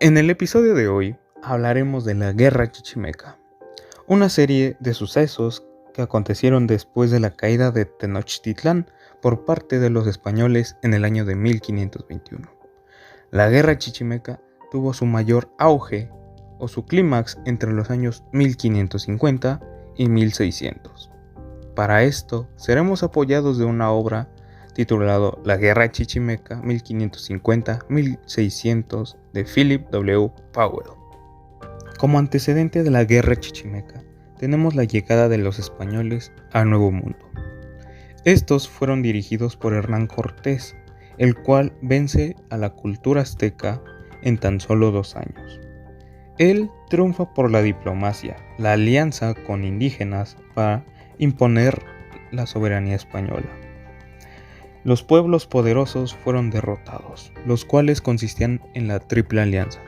En el episodio de hoy hablaremos de la Guerra Chichimeca, una serie de sucesos que acontecieron después de la caída de Tenochtitlán por parte de los españoles en el año de 1521. La Guerra Chichimeca tuvo su mayor auge o su clímax entre los años 1550 y 1600. Para esto seremos apoyados de una obra titulado La Guerra Chichimeca 1550-1600 de Philip W. Powell. Como antecedente de la Guerra Chichimeca, tenemos la llegada de los españoles al Nuevo Mundo. Estos fueron dirigidos por Hernán Cortés, el cual vence a la cultura azteca en tan solo 2 años. Él triunfa por la diplomacia, la alianza con indígenas para imponer la soberanía española. Los pueblos poderosos fueron derrotados, los cuales consistían en la Triple Alianza: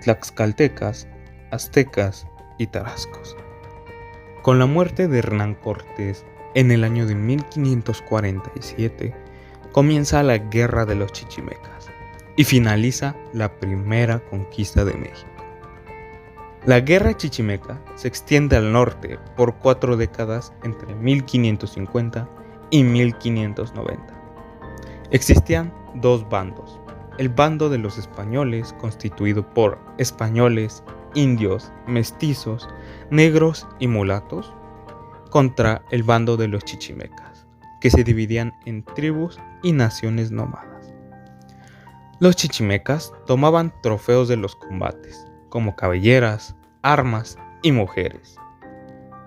tlaxcaltecas, aztecas y tarascos. Con la muerte de Hernán Cortés en el año de 1547, comienza la Guerra de los Chichimecas y finaliza la primera conquista de México. La Guerra Chichimeca se extiende al norte por 4 décadas entre 1550 y 1590. Existían 2 bandos: el bando de los españoles, constituido por españoles, indios, mestizos, negros y mulatos, contra el bando de los chichimecas, que se dividían en tribus y naciones nómadas. Los chichimecas tomaban trofeos de los combates, como cabelleras, armas y mujeres.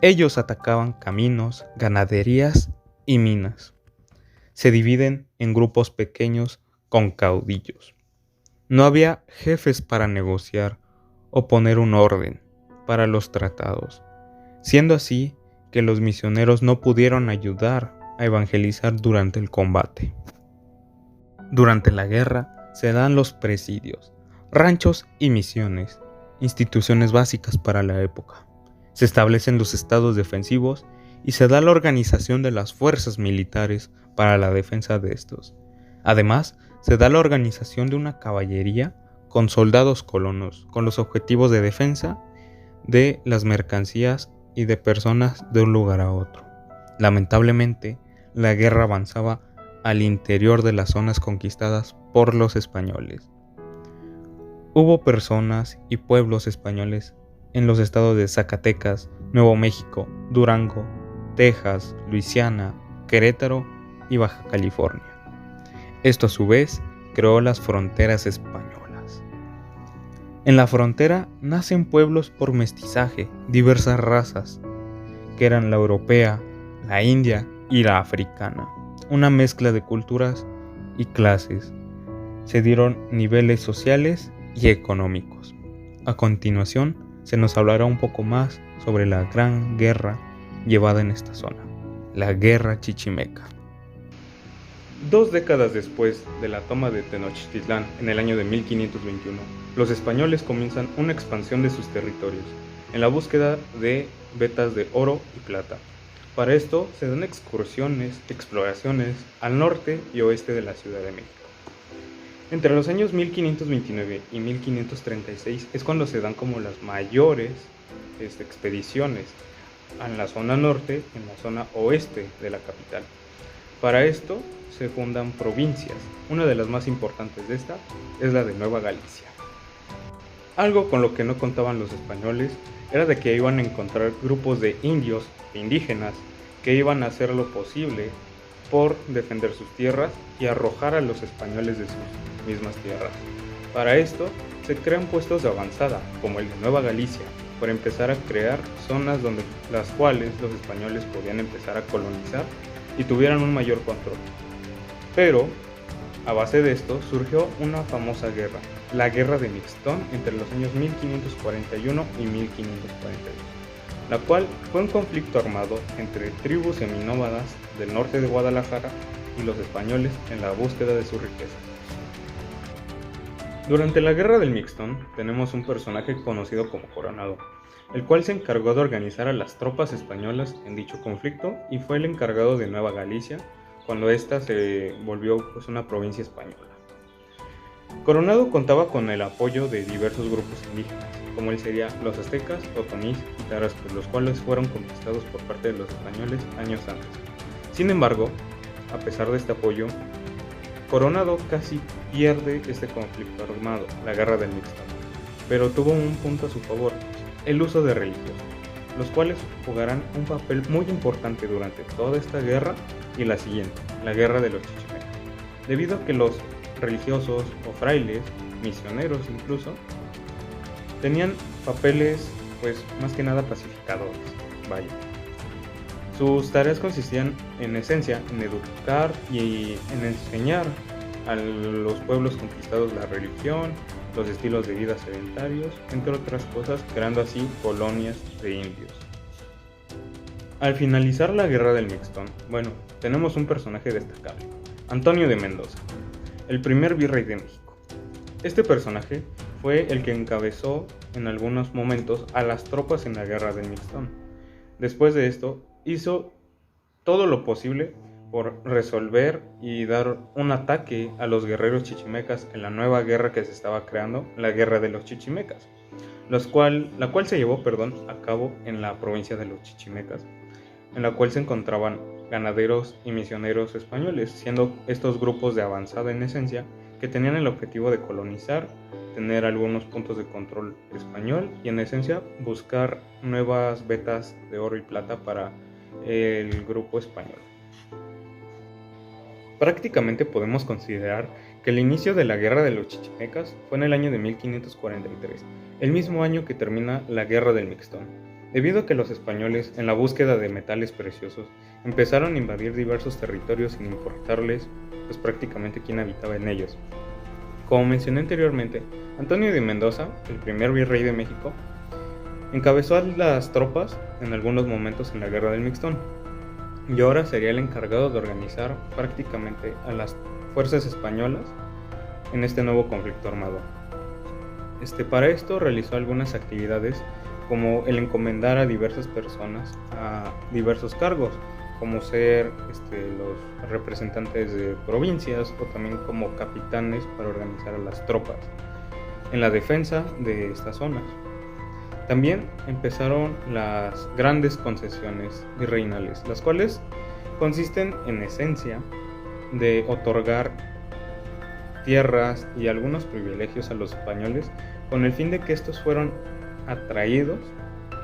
Ellos atacaban caminos, ganaderías y minas. Se dividen en grupos pequeños con caudillos. No había jefes para negociar o poner un orden para los tratados, siendo así que los misioneros no pudieron ayudar a evangelizar durante el combate. Durante la guerra se dan los presidios, ranchos y misiones, instituciones básicas para la época. Se establecen los estados defensivos y se da la organización de las fuerzas militares para la defensa de estos. Además, se da la organización de una caballería con soldados colonos, con los objetivos de defensa de las mercancías y de personas de un lugar a otro. Lamentablemente, la guerra avanzaba al interior de las zonas conquistadas por los españoles. Hubo personas y pueblos españoles en los estados de Zacatecas, Nuevo México, Durango, Texas, Luisiana, Querétaro y Baja California. Esto a su vez creó las fronteras españolas. En la frontera nacen pueblos por mestizaje, diversas razas, que eran la europea, la india y la africana, una mezcla de culturas y clases. Se dieron niveles sociales y económicos. A continuación, se nos hablará un poco más sobre la gran guerra llevada en esta zona, la Guerra Chichimeca. 2 décadas después de la toma de Tenochtitlán en el año de 1521, los españoles comienzan una expansión de sus territorios, en la búsqueda de vetas de oro y plata. Para esto se dan exploraciones al norte y oeste de la Ciudad de México. Entre los años 1529 y 1536 es cuando se dan como las mayores expediciones en la zona norte, en la zona oeste de la capital. Para esto se fundan provincias. Una de las más importantes de esta es la de Nueva Galicia. Algo con lo que no contaban los españoles era de que iban a encontrar grupos de indios e indígenas que iban a hacer lo posible por defender sus tierras y arrojar a los españoles de sus mismas tierras. Para esto se crean puestos de avanzada, como el de Nueva Galicia, para empezar a crear zonas donde las cuales los españoles podían empezar a colonizar y tuvieran un mayor control. Pero a base de esto surgió una famosa guerra, la Guerra de Mixtón, entre los años 1541 y 1542, la cual fue un conflicto armado entre tribus seminómadas del norte de Guadalajara y los españoles en la búsqueda de su riqueza. Durante la Guerra del Mixtón tenemos un personaje conocido como Coronado, el cual se encargó de organizar a las tropas españolas en dicho conflicto y fue el encargado de Nueva Galicia cuando ésta se volvió una provincia española. Coronado contaba con el apoyo de diversos grupos indígenas, como él sería los aztecas, otomís y tarascos, los cuales fueron conquistados por parte de los españoles años antes. Sin embargo, a pesar de este apoyo, Coronado casi pierde este conflicto armado, la Guerra del Mixtón, pero tuvo un punto a su favor, el uso de religiosos, los cuales jugarán un papel muy importante durante toda esta guerra y la siguiente, la Guerra de los Chichimecas, debido a que los religiosos o frailes, misioneros incluso, tenían papeles pues más que nada pacificadores, vaya. Sus tareas consistían en esencia en educar y en enseñar a los pueblos conquistados la religión, los estilos de vida sedentarios, entre otras cosas, creando así colonias de indios. Al finalizar la Guerra del Mixtón, tenemos un personaje destacable, Antonio de Mendoza, el primer virrey de México. Este personaje fue el que encabezó en algunos momentos a las tropas en la Guerra del Mixtón. Después de esto, hizo todo lo posible por resolver y dar un ataque a los guerreros chichimecas en la nueva guerra que se estaba creando, la Guerra de los Chichimecas, la cual se llevó a cabo en la provincia de los Chichimecas, en la cual se encontraban ganaderos y misioneros españoles, siendo estos grupos de avanzada en esencia que tenían el objetivo de colonizar, tener algunos puntos de control español y en esencia buscar nuevas vetas de oro y plata para el grupo español. Prácticamente podemos considerar que el inicio de la Guerra de los Chichimecas fue en el año de 1543, el mismo año que termina la Guerra del Mixtón, debido a que los españoles, en la búsqueda de metales preciosos, empezaron a invadir diversos territorios sin importarles pues prácticamente quién habitaba en ellos. Como mencioné anteriormente, Antonio de Mendoza, el primer virrey de México, encabezó a las tropas en algunos momentos en la Guerra del Mixtón, y ahora sería el encargado de organizar prácticamente a las fuerzas españolas en este nuevo conflicto armado. Para esto realizó algunas actividades como el encomendar a diversas personas a diversos cargos, como ser los representantes de provincias o también como capitanes para organizar a las tropas en la defensa de estas zonas. También empezaron las grandes concesiones virreinales, las cuales consisten en esencia de otorgar tierras y algunos privilegios a los españoles con el fin de que estos fueron atraídos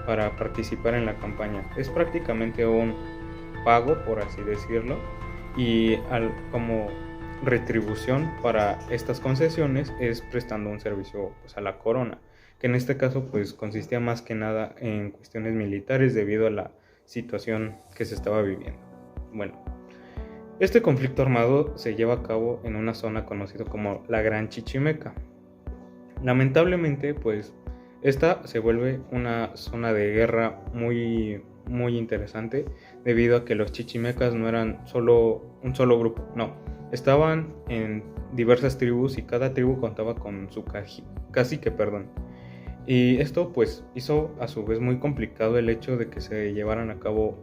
para participar en la campaña. Es prácticamente un pago, por así decirlo, y como retribución para estas concesiones es prestando un servicio a la corona, que en este caso consistía más que nada en cuestiones militares debido a la situación que se estaba viviendo. Este conflicto armado se lleva a cabo en una zona conocida como la Gran Chichimeca. Lamentablemente, esta se vuelve una zona de guerra muy, muy interesante debido a que los chichimecas no eran un solo grupo, no, estaban en diversas tribus y cada tribu contaba con su cacique. Y esto hizo a su vez muy complicado el hecho de que se llevaran a cabo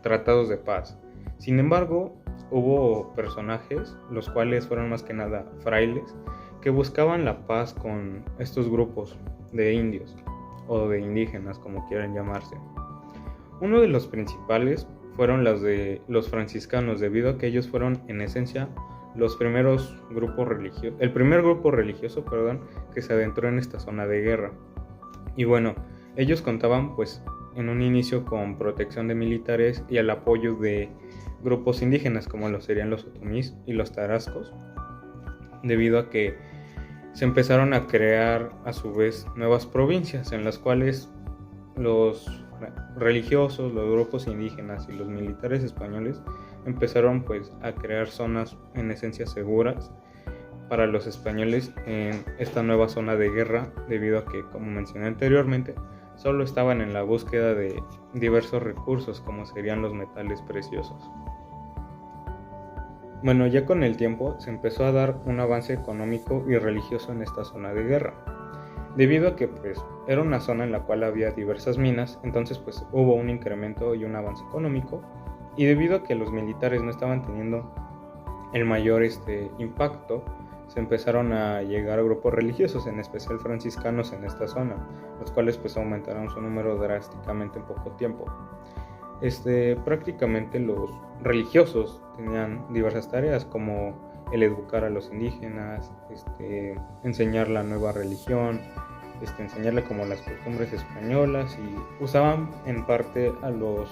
tratados de paz. Sin embargo, hubo personajes, los cuales fueron más que nada frailes, que buscaban la paz con estos grupos de indios o de indígenas, como quieran llamarse. Uno de los principales fueron los franciscanos, debido a que ellos fueron en esencia el primer grupo religioso que se adentró en esta zona de guerra. Y ellos contaban en un inicio con protección de militares y el apoyo de grupos indígenas como lo serían los otomís y los tarascos, debido a que se empezaron a crear a su vez nuevas provincias en las cuales los religiosos, los grupos indígenas y los militares españoles empezaron a crear zonas en esencia seguras para los españoles en esta nueva zona de guerra, debido a que, como mencioné anteriormente, solo estaban en la búsqueda de diversos recursos como serían los metales preciosos. Ya con el tiempo se empezó a dar un avance económico y religioso en esta zona de guerra, debido a que era una zona en la cual había diversas minas, entonces hubo un incremento y un avance económico, y debido a que los militares no estaban teniendo el mayor impacto, se empezaron a llegar grupos religiosos, en especial franciscanos en esta zona, los cuales pues aumentaron su número drásticamente en poco tiempo. Prácticamente los religiosos tenían diversas tareas como el educar a los indígenas, enseñar la nueva religión, enseñarle como las costumbres españolas, y usaban en parte a los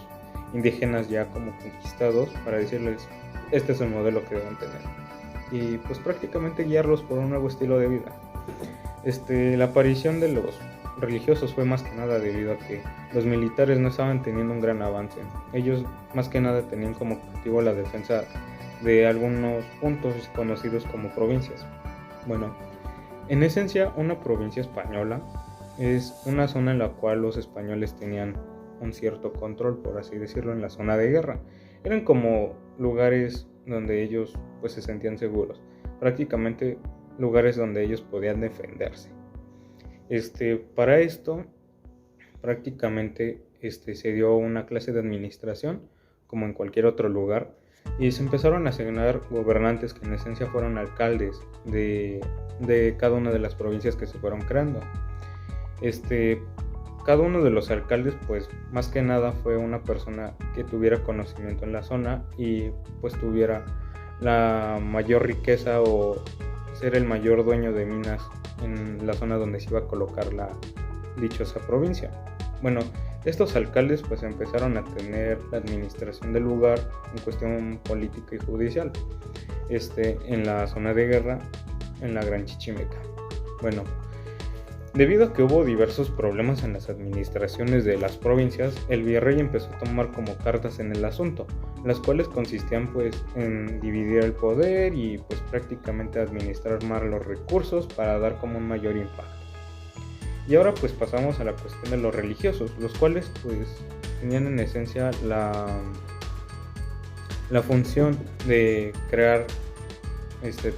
indígenas ya como conquistados para decirles este es el modelo que deben tener y pues prácticamente guiarlos por un nuevo estilo de vida. La aparición de los religiosos fue más que nada debido a que los militares no estaban teniendo un gran avance. Ellos más que nada tenían como objetivo la defensa de algunos puntos conocidos como provincias. Bueno, en esencia una provincia española es una zona en la cual los españoles tenían un cierto control, por así decirlo, en la zona de guerra. Eran como lugares donde ellos pues se sentían seguros, prácticamente lugares donde ellos podían defenderse. Para esto prácticamente se dio una clase de administración como en cualquier otro lugar y se empezaron a asignar gobernantes que en esencia fueron alcaldes de cada una de las provincias que se fueron creando. Cada uno de los alcaldes pues más que nada fue una persona que tuviera conocimiento en la zona y pues tuviera la mayor riqueza o ser el mayor dueño de minas en la zona donde se iba a colocar la dichosa provincia. Bueno, estos alcaldes pues empezaron a tener la administración del lugar en cuestión política y judicial en la zona de guerra en la Gran Chichimeca. Bueno, debido a que hubo diversos problemas en las administraciones de las provincias, el virrey empezó a tomar como cartas en el asunto, las cuales consistían pues en dividir el poder y pues prácticamente administrar más los recursos para dar como un mayor impacto. Y ahora pues pasamos a la cuestión de los religiosos, los cuales pues tenían en esencia la función de crear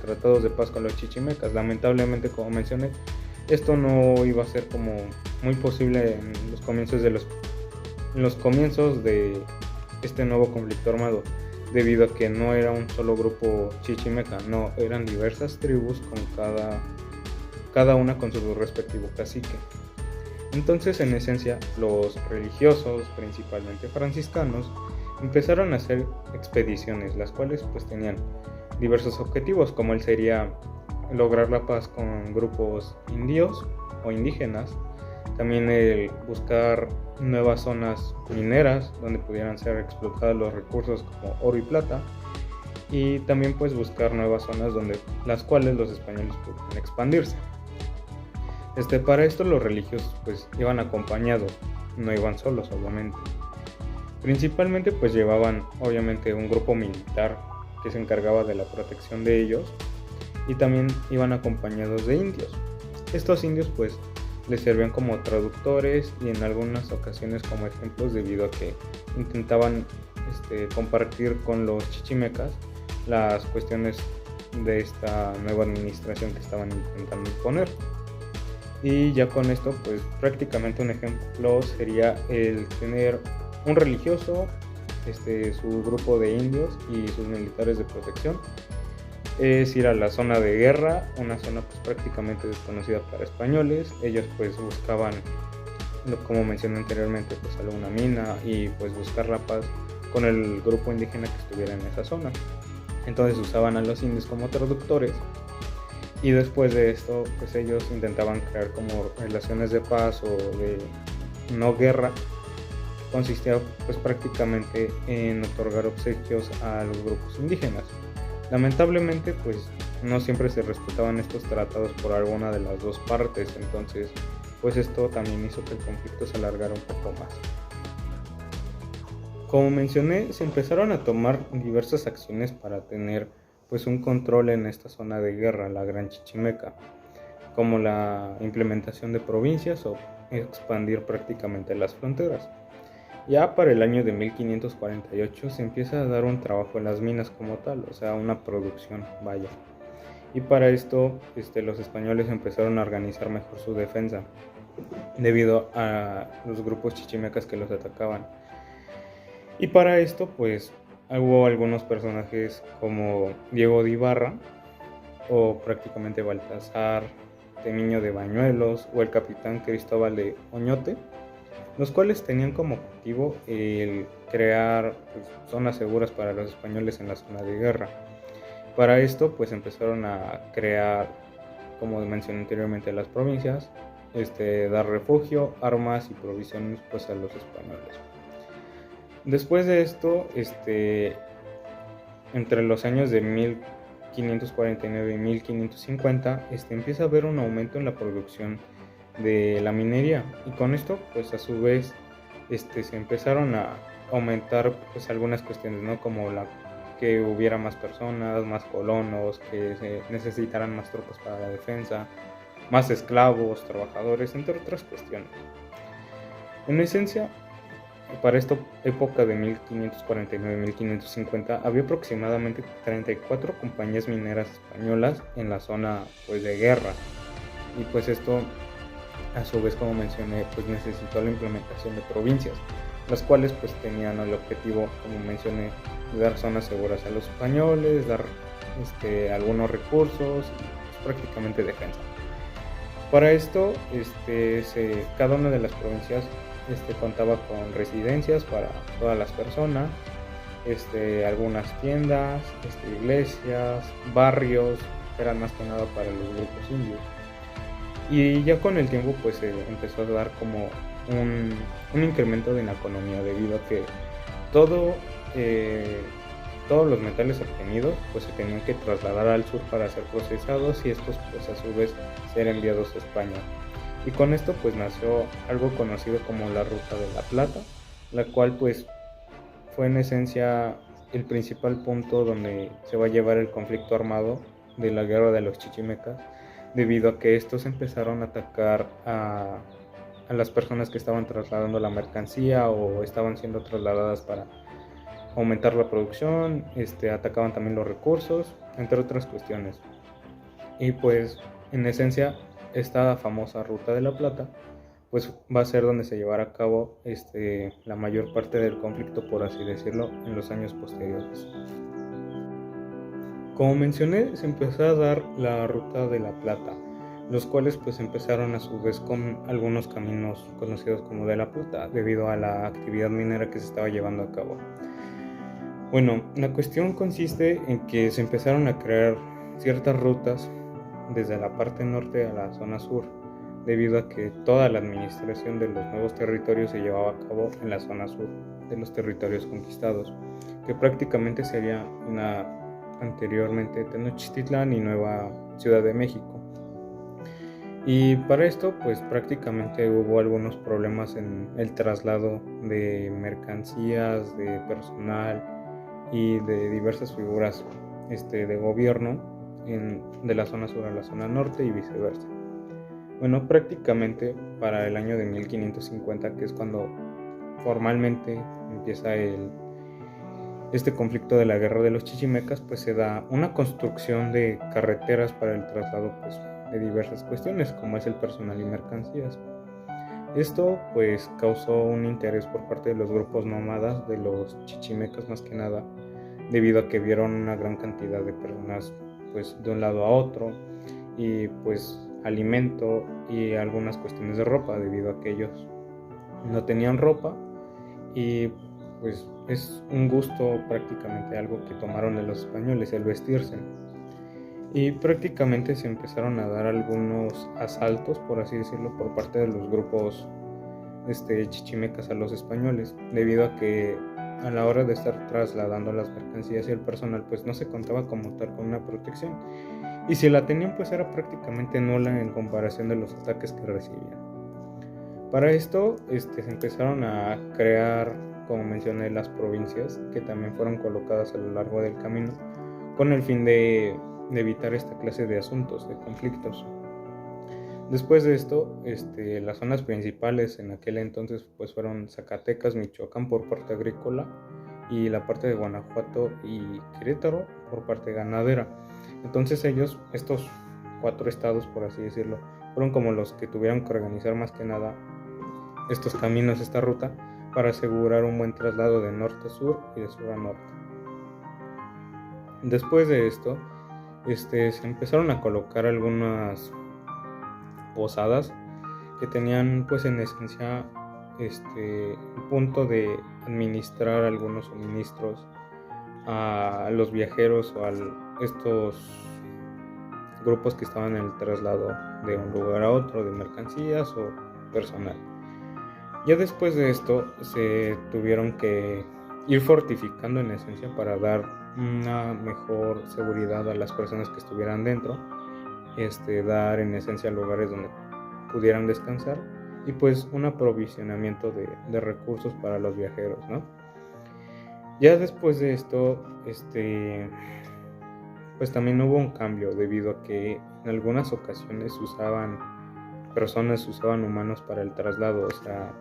tratados de paz con los chichimecas. Lamentablemente, como mencioné, esto no iba a ser como muy posible en los comienzos de este nuevo conflicto armado, debido a que no era un solo grupo chichimeca, no, eran diversas tribus con cada una con su respectivo cacique. Entonces, en esencia, los religiosos, principalmente franciscanos, empezaron a hacer expediciones, las cuales pues tenían diversos objetivos, como él sería lograr la paz con grupos indios o indígenas, también el buscar nuevas zonas mineras donde pudieran ser explotados los recursos como oro y plata, y también pues buscar nuevas zonas donde las cuales los españoles pudieran expandirse. Para esto los religiosos pues iban acompañados, no iban solos obviamente. Principalmente pues llevaban obviamente un grupo militar que se encargaba de la protección de ellos, y también iban acompañados de indios. Estos indios pues les servían como traductores y en algunas ocasiones como ejemplos, debido a que intentaban compartir con los chichimecas las cuestiones de esta nueva administración que estaban intentando imponer. Y ya con esto pues prácticamente un ejemplo sería el tener un religioso, su grupo de indios y sus militares de protección. Es ir a la zona de guerra, una zona pues prácticamente desconocida para españoles. Ellos pues buscaban, como mencioné anteriormente, pues alguna mina y pues buscar la paz con el grupo indígena que estuviera en esa zona. Entonces usaban a los indios como traductores, y después de esto pues ellos intentaban crear como relaciones de paz o de no guerra. Consistía pues prácticamente en otorgar obsequios a los grupos indígenas. Lamentablemente pues no siempre se respetaban estos tratados por alguna de las dos partes, entonces pues esto también hizo que el conflicto se alargara un poco más. Como mencioné, se empezaron a tomar diversas acciones para tener pues un control en esta zona de guerra, la Gran Chichimeca, como la implementación de provincias o expandir prácticamente las fronteras. Ya para el año de 1548 se empieza a dar un trabajo en las minas como tal, o sea, una producción, vaya. Y para esto los españoles empezaron a organizar mejor su defensa, debido a los grupos chichimecas que los atacaban. Y para esto pues hubo algunos personajes como Diego de Ibarra, o prácticamente Baltasar Temiño de Bañuelos o el capitán Cristóbal de Oñate, los cuales tenían como objetivo el crear zonas seguras para los españoles en la zona de guerra. Para esto pues empezaron a crear, como mencioné anteriormente, las provincias, dar refugio, armas y provisiones pues a los españoles. Después de esto, entre los años de 1549 y 1550, empieza a haber un aumento en la producción de la minería, y con esto pues a su vez se empezaron a aumentar pues algunas cuestiones, ¿no? Como que hubiera más personas, más colonos, que se necesitaran más tropas para la defensa, más esclavos, trabajadores, entre otras cuestiones. En esencia, para esta época de 1549-1550 había aproximadamente 34 compañías mineras españolas en la zona pues de guerra, y pues esto a su vez, como mencioné, pues necesitó la implementación de provincias, las cuales pues tenían el objetivo, como mencioné, de dar zonas seguras a los españoles, dar algunos recursos y pues, prácticamente defensa. Para esto, cada una de las provincias contaba con residencias para todas las personas, algunas tiendas, iglesias, barrios, eran más que nada para los grupos indios. Y ya con el tiempo pues se empezó a dar como un incremento en la economía, debido a que todos los metales obtenidos pues se tenían que trasladar al sur para ser procesados, y estos pues a su vez ser enviados a España. Y con esto pues nació algo conocido como la Ruta de la Plata, la cual pues fue en esencia el principal punto donde se va a llevar el conflicto armado de la guerra de los chichimecas, debido a que estos empezaron a atacar a las personas que estaban trasladando la mercancía o estaban siendo trasladadas para aumentar la producción, atacaban también los recursos, entre otras cuestiones. Y pues en esencia esta famosa Ruta de la Plata pues va a ser donde se llevará a cabo la mayor parte del conflicto, por así decirlo, en los años posteriores. Como mencioné, se empezó a dar la Ruta de la Plata, los cuales pues empezaron a su vez con algunos caminos conocidos como de la Plata, debido a la actividad minera que se estaba llevando a cabo. Bueno, la cuestión consiste en que se empezaron a crear ciertas rutas desde la parte norte a la zona sur, debido a que toda la administración de los nuevos territorios se llevaba a cabo en la zona sur de los territorios conquistados, que prácticamente sería anteriormente Tenochtitlán y Nueva Ciudad de México. Y para esto pues prácticamente hubo algunos problemas en el traslado de mercancías, de personal y de diversas figuras de gobierno de la zona sur a la zona norte y viceversa. Bueno, prácticamente para el año de 1550, que es cuando formalmente empieza este conflicto de la guerra de los chichimecas, pues se da una construcción de carreteras para el traslado pues, de diversas cuestiones, como es el personal y mercancías. Esto pues causó un interés por parte de los grupos nómadas de los chichimecas, más que nada debido a que vieron una gran cantidad de personas pues de un lado a otro, y pues alimento y algunas cuestiones de ropa, debido a que ellos no tenían ropa, y pues es un gusto, prácticamente algo que tomaron de los españoles, el vestirse. Y prácticamente se empezaron a dar algunos asaltos, por así decirlo, por parte de los grupos chichimecas a los españoles, debido a que a la hora de estar trasladando las mercancías y el personal pues no se contaba como tal con una protección, y si la tenían pues era prácticamente nula en comparación de los ataques que recibían. Para esto se empezaron a crear, como mencioné, las provincias, que también fueron colocadas a lo largo del camino con el fin de evitar esta clase de asuntos, de conflictos. Después de esto, las zonas principales en aquel entonces pues fueron Zacatecas, Michoacán por parte agrícola, y la parte de Guanajuato y Querétaro por parte ganadera. Entonces estos 4 estados, por así decirlo, fueron como los que tuvieron que organizar más que nada estos caminos, esta ruta, para asegurar un buen traslado de norte a sur y de sur a norte. Después de esto, se empezaron a colocar algunas posadas que tenían pues en esencia el punto de administrar algunos suministros a los viajeros o a estos grupos que estaban en el traslado de un lugar a otro de mercancías o personal. Ya después de esto se tuvieron que ir fortificando en esencia para dar una mejor seguridad a las personas que estuvieran dentro, dar en esencia lugares donde pudieran descansar y pues un aprovisionamiento de recursos para los viajeros, ¿no? Ya después de esto, pues también hubo un cambio debido a que en algunas ocasiones usaban humanos para el traslado, o sea,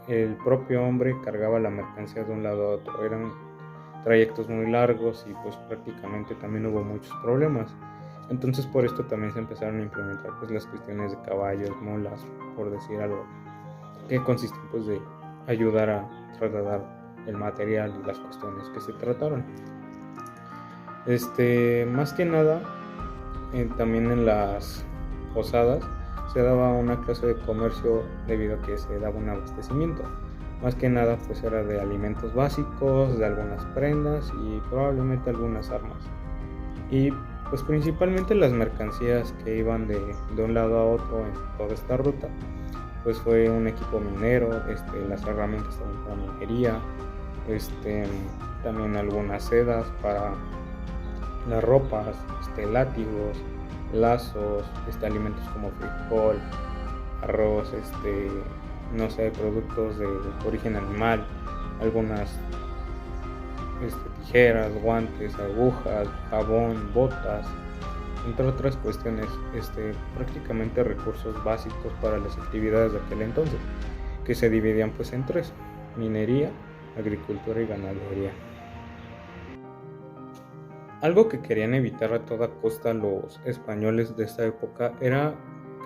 el propio hombre cargaba la mercancía de un lado a otro, eran trayectos muy largos y pues prácticamente también hubo muchos problemas. Entonces por esto también se empezaron a implementar pues las cuestiones de caballos, mulas, por decir algo, que consisten pues de ayudar a trasladar el material y las cuestiones que se trataron. Más que nada, también en las posadas se daba una clase de comercio debido a que se daba un abastecimiento. Más que nada pues era de alimentos básicos, de algunas prendas y probablemente algunas armas. Y pues principalmente las mercancías que iban de un lado a otro en toda esta ruta, pues fue un equipo minero, las herramientas también para minería, también algunas sedas para las ropas, látigos, lazos, alimentos como frijol, arroz, no sé, productos de origen animal, algunas tijeras, guantes, agujas, jabón, botas, entre otras cuestiones, prácticamente recursos básicos para las actividades de aquel entonces, que se dividían pues en tres: minería, agricultura y ganadería. Algo que querían evitar a toda costa los españoles de esta época era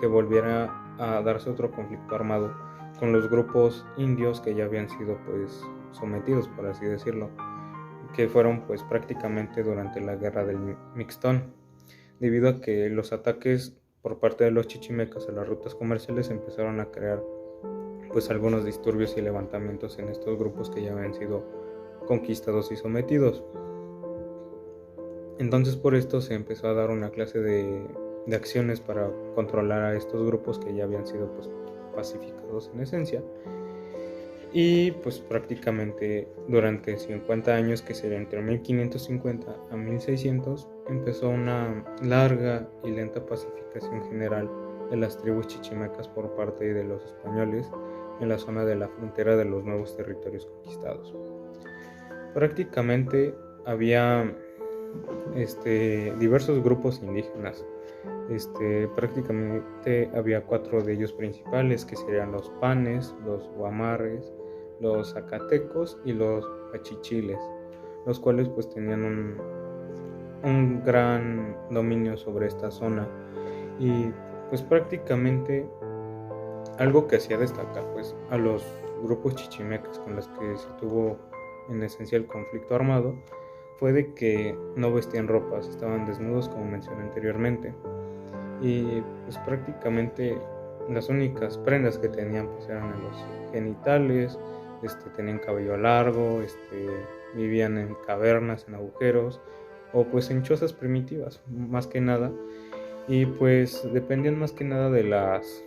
que volviera a darse otro conflicto armado con los grupos indios que ya habían sido pues sometidos, por así decirlo, que fueron pues prácticamente durante la guerra del Mixtón, debido a que los ataques por parte de los chichimecas a las rutas comerciales empezaron a crear pues algunos disturbios y levantamientos en estos grupos que ya habían sido conquistados y sometidos. Entonces por esto se empezó a dar una clase de acciones para controlar a estos grupos que ya habían sido pues pacificados en esencia. Y pues prácticamente durante 50 años, que sería entre 1550 a 1600, empezó una larga y lenta pacificación general de las tribus chichimecas por parte de los españoles en la zona de la frontera de los nuevos territorios conquistados. Prácticamente había diversos grupos indígenas. Prácticamente había 4 de ellos principales, que serían los panes, los guamarres, los zacatecos y los achichiles, los cuales pues tenían un gran dominio sobre esta zona. Y pues prácticamente algo que hacía destacar pues a los grupos chichimecas con los que se tuvo en esencia el conflicto armado fue de que no vestían ropas, estaban desnudos, como mencioné anteriormente, y pues prácticamente las únicas prendas que tenían pues eran en los genitales, tenían cabello largo, vivían en cavernas, en agujeros o pues en chozas primitivas más que nada, y pues dependían más que nada de las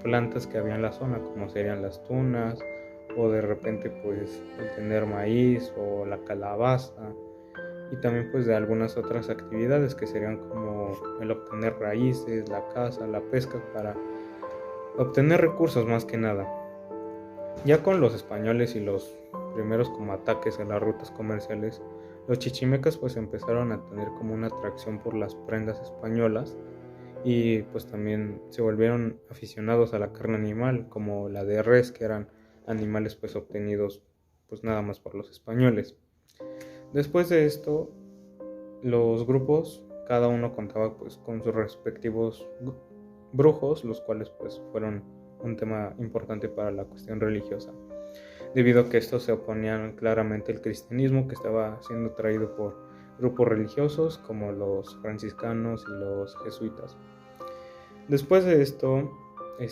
plantas que había en la zona, como serían las tunas o de repente pues el tener maíz o la calabaza, y también pues de algunas otras actividades que serían como el obtener raíces, la caza, la pesca, para obtener recursos más que nada. Ya con los españoles y los primeros como ataques en las rutas comerciales, los chichimecas pues empezaron a tener como una atracción por las prendas españolas y pues también se volvieron aficionados a la carne animal, como la de res, que eran animales pues obtenidos pues nada más por los españoles. Después de esto, los grupos, cada uno contaba pues con sus respectivos brujos, los cuales pues fueron un tema importante para la cuestión religiosa, debido a que estos se oponían claramente al cristianismo que estaba siendo traído por grupos religiosos como los franciscanos y los jesuitas. Después de esto,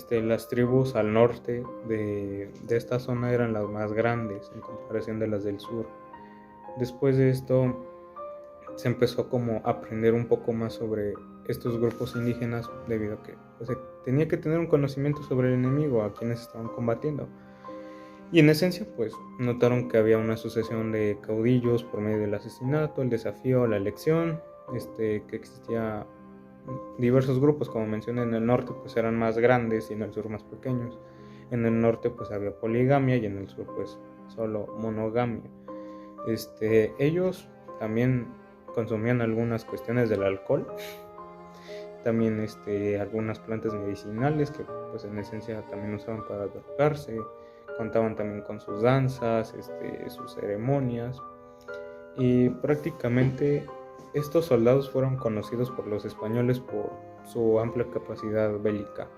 las tribus al norte de esta zona eran las más grandes en comparación de las del sur. Después de esto se empezó como a aprender un poco más sobre estos grupos indígenas debido a que se tenía que tener un conocimiento sobre el enemigo a quienes estaban combatiendo. Y en esencia pues notaron que había una sucesión de caudillos por medio del asesinato, el desafío, la elección, que existía diversos grupos, como mencioné. En el norte pues eran más grandes y en el sur más pequeños. En el norte pues había poligamia y en el sur pues solo monogamia. Ellos también consumían algunas cuestiones del alcohol, también algunas plantas medicinales que pues en esencia también usaban para drogarse. Contaban también con sus danzas, sus ceremonias, y prácticamente estos soldados fueron conocidos por los españoles por su amplia capacidad bélica,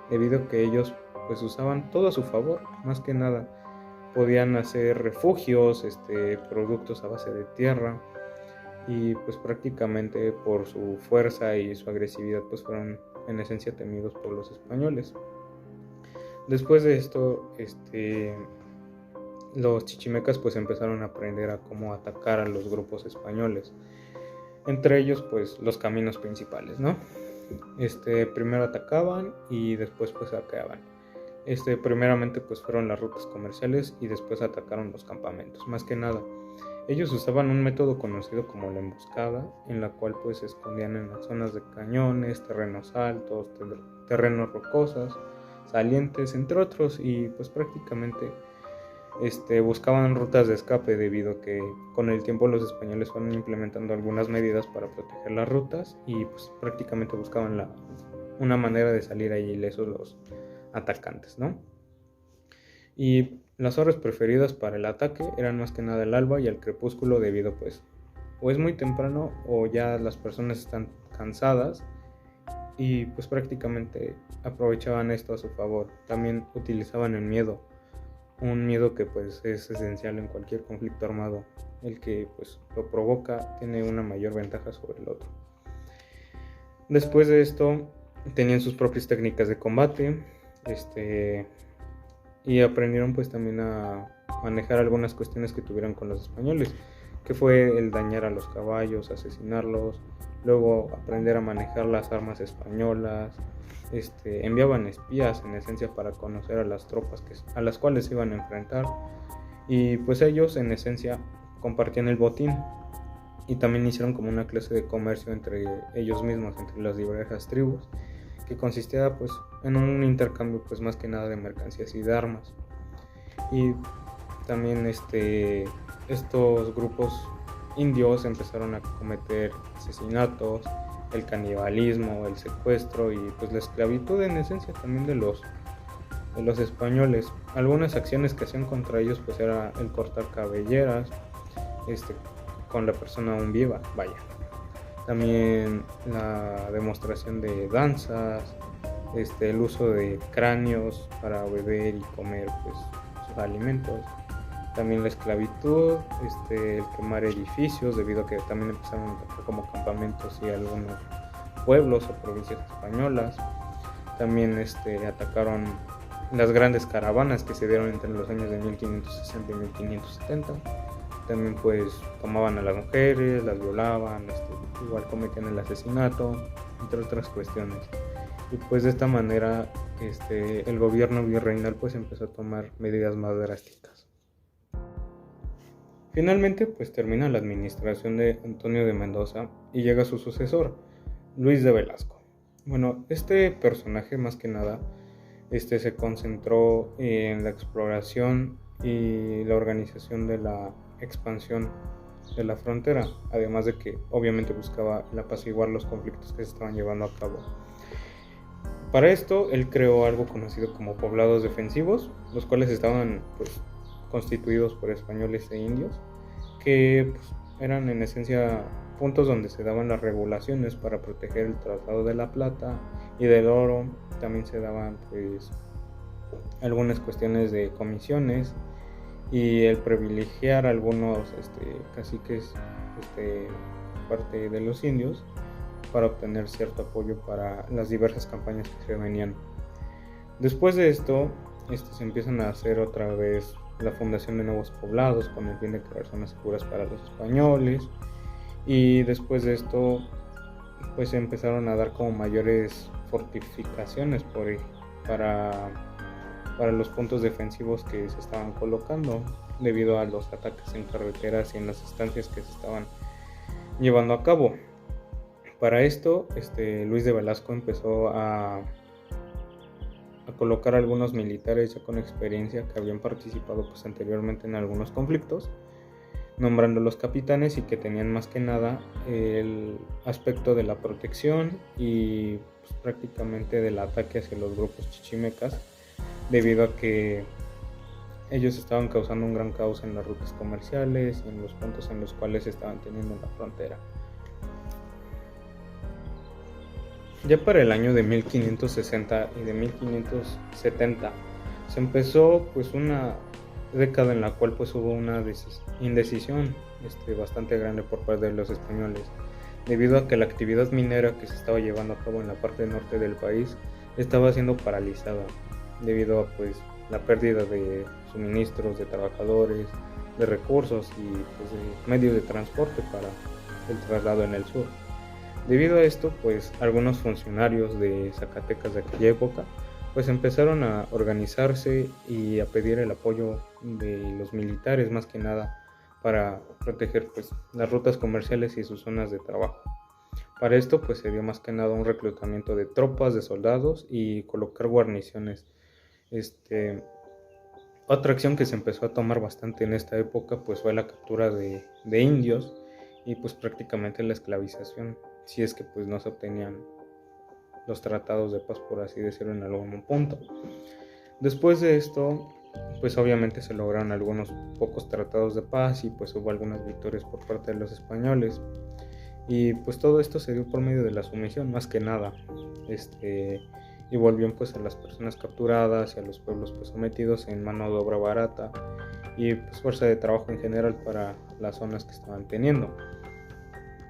debido a que ellos pues usaban todo a su favor. Más que nada podían hacer refugios, productos a base de tierra, y pues prácticamente por su fuerza y su agresividad pues fueron en esencia temidos por los españoles. Después de esto, los chichimecas pues empezaron a aprender a cómo atacar a los grupos españoles, entre ellos pues los caminos principales, ¿no? Primero atacaban y después pues saqueaban. Primeramente pues fueron las rutas comerciales y después atacaron los campamentos. Más que nada, ellos usaban un método conocido como la emboscada, en la cual pues se escondían en las zonas de cañones, terrenos altos, terrenos rocosos, salientes, entre otros, y pues prácticamente buscaban rutas de escape, debido a que con el tiempo los españoles fueron implementando algunas medidas para proteger las rutas y pues prácticamente buscaban una manera de salir ahí ilesos los atacantes, ¿no? Y las horas preferidas para el ataque eran más que nada el alba y el crepúsculo, debido pues o es muy temprano o ya las personas están cansadas, y pues prácticamente aprovechaban esto a su favor. También utilizaban el miedo, un miedo que pues es esencial en cualquier conflicto armado. El que pues lo provoca tiene una mayor ventaja sobre el otro. Después de esto tenían sus propias técnicas de combate, y aprendieron pues también a manejar algunas cuestiones que tuvieron con los españoles, que fue el dañar a los caballos, asesinarlos, luego aprender a manejar las armas españolas. Enviaban espías en esencia para conocer a las tropas a las cuales se iban a enfrentar, y pues ellos en esencia compartían el botín, y también hicieron como una clase de comercio entre ellos mismos, entre las diversas tribus, que consistía pues en un intercambio pues más que nada de mercancías y de armas. Y también estos grupos indios empezaron a cometer asesinatos, el canibalismo, el secuestro y pues la esclavitud en esencia también de los españoles. Algunas acciones que hacían contra ellos pues era el cortar cabelleras con la persona aún viva, vaya. También la demostración de danzas, el uso de cráneos para beber y comer pues sus alimentos. También la esclavitud, el quemar edificios, debido a que también empezaron a atacar como campamentos y algunos pueblos o provincias españolas. También atacaron las grandes caravanas que se dieron entre los años de 1560 y 1570. También pues tomaban a las mujeres, las violaban, igual cometían el asesinato, entre otras cuestiones. Y pues de esta manera el gobierno virreinal pues empezó a tomar medidas más drásticas. Finalmente pues termina la administración de Antonio de Mendoza y llega su sucesor, Luis de Velasco. Bueno, este personaje más que nada se concentró en la exploración y la organización de la expansión de la frontera, además de que obviamente buscaba el apaciguar los conflictos que se estaban llevando a cabo. Para esto él creó algo conocido como poblados defensivos, los cuales estaban pues constituidos por españoles e indios, que pues, eran en esencia puntos donde se daban las regulaciones para proteger el traslado de la plata y del oro. También se daban pues algunas cuestiones de comisiones y el privilegiar a algunos caciques parte de los indios para obtener cierto apoyo para las diversas campañas que se venían. Después de esto, se empiezan a hacer otra vez la fundación de nuevos poblados con el fin de crear zonas seguras para los españoles, y después de esto pues se empezaron a dar como mayores fortificaciones para los puntos defensivos que se estaban colocando debido a los ataques en carreteras y en las estancias que se estaban llevando a cabo. Para esto, Luis de Velasco empezó a colocar algunos militares ya con experiencia que habían participado pues anteriormente en algunos conflictos, nombrándolos capitanes y que tenían más que nada el aspecto de la protección y pues, prácticamente del ataque hacia los grupos chichimecas, debido a que ellos estaban causando un gran caos en las rutas comerciales y en los puntos en los cuales estaban teniendo en la frontera. Ya para el año de 1560 y de 1570 se empezó pues una década en la cual pues hubo una indecisión bastante grande por parte de los españoles, debido a que la actividad minera que se estaba llevando a cabo en la parte norte del país estaba siendo paralizada debido a pues la pérdida de suministros, de trabajadores, de recursos y pues de medios de transporte para el traslado en el sur. Debido a esto, pues algunos funcionarios de Zacatecas de aquella época pues empezaron a organizarse y a pedir el apoyo de los militares más que nada para proteger pues las rutas comerciales y sus zonas de trabajo. Para esto pues se dio más que nada un reclutamiento de tropas, de soldados y colocar guarniciones. Otra acción que se empezó a tomar bastante en esta época pues fue la captura de indios y pues prácticamente la esclavización, si es que pues no se obtenían los tratados de paz, por así decirlo, en algún punto. Después de esto pues obviamente se lograron algunos pocos tratados de paz y pues hubo algunas victorias por parte de los españoles, y pues todo esto se dio por medio de la sumisión más que nada, y volvían pues a las personas capturadas y a los pueblos pues sometidos en mano de obra barata y pues fuerza de trabajo en general para las zonas que estaban teniendo.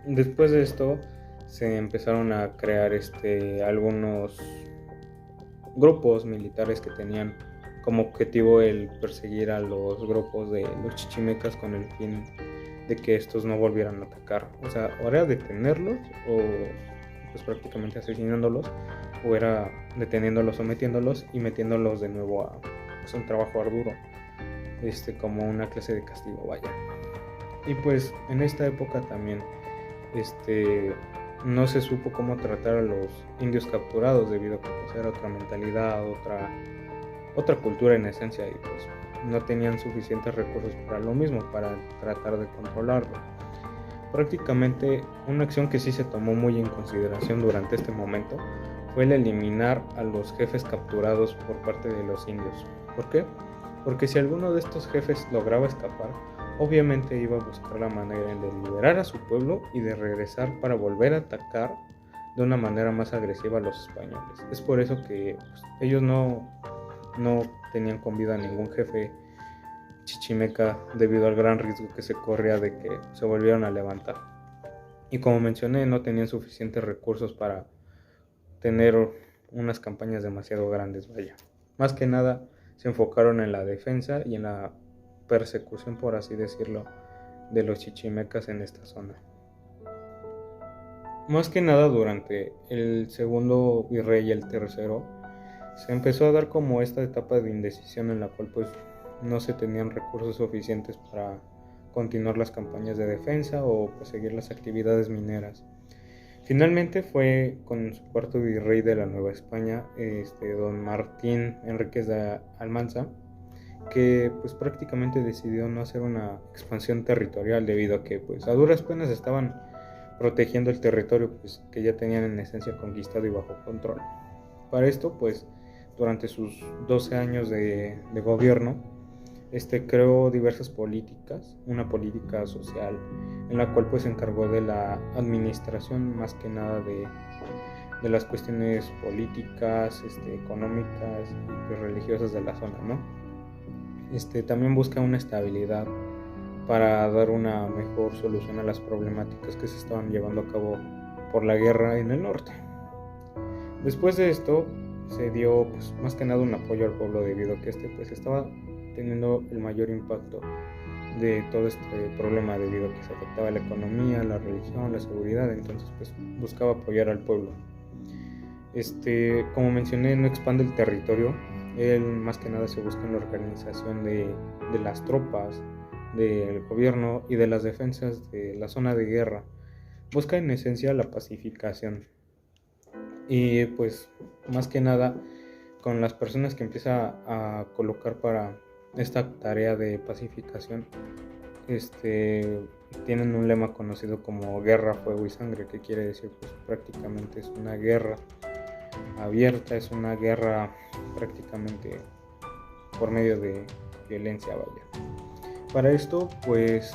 Después de esto se empezaron a crear algunos grupos militares que tenían como objetivo el perseguir a los grupos de los chichimecas con el fin de que estos no volvieran a atacar. O sea, o era detenerlos o pues prácticamente asesinándolos, o era deteniéndolos, sometiéndolos y metiéndolos de nuevo a pues, un trabajo arduo, como una clase de castigo, vaya. Y pues en esta época también no se supo cómo tratar a los indios capturados, debido a que pues, era otra mentalidad, otra cultura en esencia, y pues no tenían suficientes recursos para lo mismo, para tratar de controlarlo. Prácticamente una acción que sí se tomó muy en consideración durante este momento fue el eliminar a los jefes capturados por parte de los indios. ¿Por qué? Porque si alguno de estos jefes lograba escapar, obviamente iba a buscar la manera de liberar a su pueblo y de regresar para volver a atacar de una manera más agresiva a los españoles. Es por eso que pues, ellos no tenían con vida a ningún jefe chichimeca, debido al gran riesgo que se corría de que se volvieran a levantar. Y como mencioné, no tenían suficientes recursos para tener unas campañas demasiado grandes, vaya. Más que nada se enfocaron en la defensa y en la persecución, por así decirlo, de los chichimecas en esta zona. Más que nada durante el segundo virrey y el tercero se empezó a dar como esta etapa de indecisión en la cual pues no se tenían recursos suficientes para continuar las campañas de defensa o pues, seguir las actividades mineras. Finalmente fue con su cuarto virrey de la Nueva España, don Martín Enríquez de Almanza, que pues prácticamente decidió no hacer una expansión territorial, debido a que pues a duras penas estaban protegiendo el territorio pues que ya tenían en esencia conquistado y bajo control. Para esto pues durante sus 12 años de gobierno creó diversas políticas, una política social en la cual pues se encargó de la administración más que nada de las cuestiones políticas, económicas y pues, religiosas de la zona, ¿no? También busca una estabilidad para dar una mejor solución a las problemáticas que se estaban llevando a cabo por la guerra en el norte. Después de esto se dio pues, más que nada un apoyo al pueblo debido a que pues, estaba teniendo el mayor impacto de todo este problema debido a que se afectaba la economía, la religión, la seguridad, entonces pues buscaba apoyar al pueblo. Como mencioné, no expande el territorio, él más que nada se busca en la organización de las tropas, del gobierno y de las defensas de la zona de guerra. Busca en esencia la pacificación y pues más que nada con las personas que empieza a colocar para esta tarea de pacificación, tienen un lema conocido como guerra, fuego y sangre, que quiere decir pues prácticamente es una guerra abierta, es una guerra prácticamente por medio de violencia, vaya. Para esto pues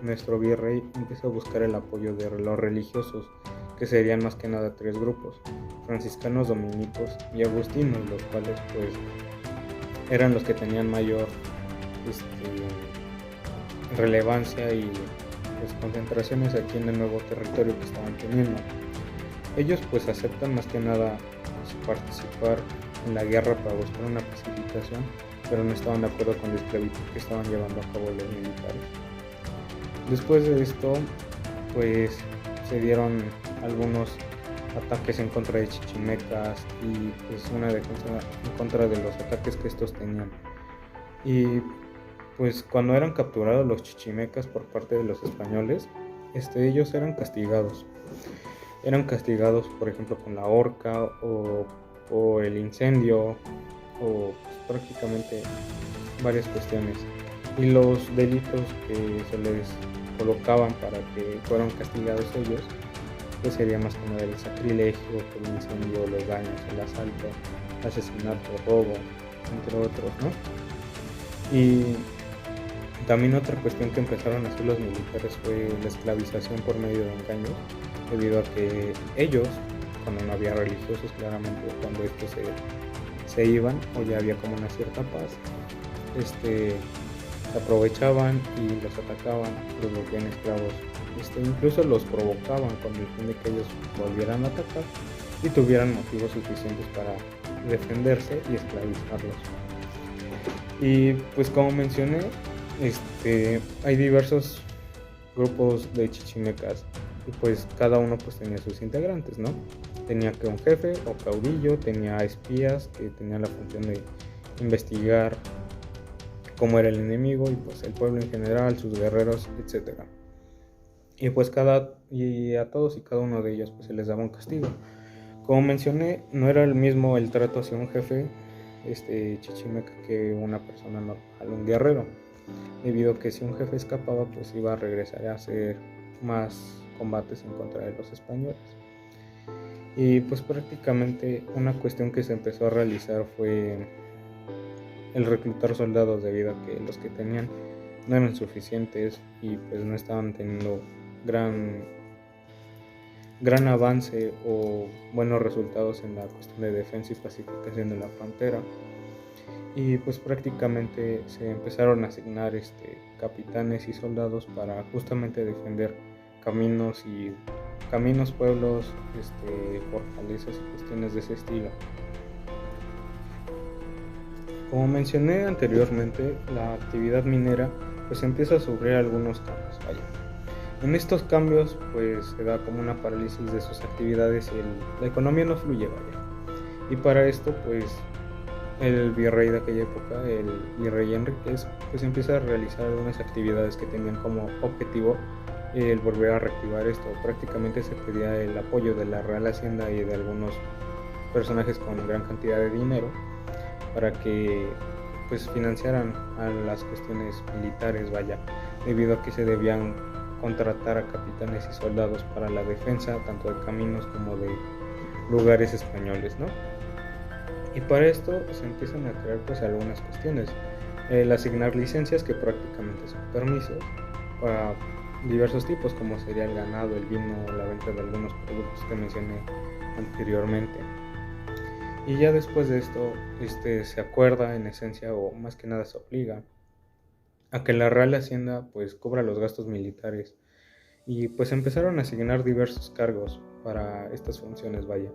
nuestro virrey empieza a buscar el apoyo de los religiosos, que serían más que nada 3 grupos: franciscanos, dominicos y agustinos, los cuales pues eran los que tenían mayor relevancia y pues concentraciones aquí en el nuevo territorio que estaban teniendo. Ellos pues aceptan más que nada pues, participar en la guerra para buscar una pacificación, pero no estaban de acuerdo con la esclavitud que estaban llevando a cabo los militares. Después de esto pues se dieron algunos ataques en contra de chichimecas y pues una defensa en contra de los ataques que estos tenían. Y pues cuando eran capturados los chichimecas por parte de los españoles, ellos eran castigados. Eran castigados, por ejemplo, con la horca o el incendio o pues, prácticamente varias cuestiones. Y los delitos que se les colocaban para que fueran castigados ellos pues sería más que nada el sacrilegio, el incendio, los daños, el asalto, asesinato, robo, entre otros, ¿no? Y también otra cuestión que empezaron a hacer los militares fue la esclavización por medio de engaños, debido a que ellos, cuando no había religiosos, claramente cuando estos se iban o ya había como una cierta paz, se aprovechaban y los atacaban, los volvían esclavos. Incluso los provocaban con el fin de que ellos volvieran a atacar y tuvieran motivos suficientes para defenderse y esclavizarlos. Y pues como mencioné, hay diversos grupos de chichimecas y pues cada uno pues tenía sus integrantes, ¿no? Tenía que un jefe o caudillo, tenía espías que tenían la función de investigar cómo era el enemigo y pues el pueblo en general, sus guerreros, etcétera. Y pues a todos y cada uno de ellos pues se les daba un castigo. Como mencioné, no era el mismo el trato hacia un jefe chichimeca que una persona normal, un guerrero, debido a que si un jefe escapaba pues iba a regresar a hacer más combates en contra de los españoles. Y pues prácticamente una cuestión que se empezó a realizar fue el reclutar soldados, debido a que los que tenían no eran suficientes y pues no estaban teniendo gran avance o buenos resultados en la cuestión de defensa y pacificación de la frontera. Y pues prácticamente se empezaron a asignar capitanes y soldados para justamente defender caminos, pueblos, fortalezas y cuestiones de ese estilo. Como mencioné anteriormente, la actividad minera pues empieza a sufrir algunos cambios. En estos cambios pues se da como una parálisis de sus actividades y la economía no fluye, Y para esto pues el virrey de aquella época, el virrey Enríquez, pues empieza a realizar algunas actividades que tenían como objetivo el volver a reactivar esto. Prácticamente se pedía el apoyo de la Real Hacienda y de algunos personajes con gran cantidad de dinero para que pues financiaran a las cuestiones militares, debido a que se debían contratar a capitanes y soldados para la defensa tanto de caminos como de lugares españoles, ¿no? Y para esto se empiezan a crear pues algunas cuestiones, el asignar licencias, que prácticamente son permisos para diversos tipos, como sería el ganado, el vino o la venta de algunos productos que mencioné anteriormente. Y ya después de esto se acuerda en esencia, o más que nada se obliga a que la Real Hacienda pues cubra los gastos militares y pues empezaron a asignar diversos cargos para estas funciones, vaya.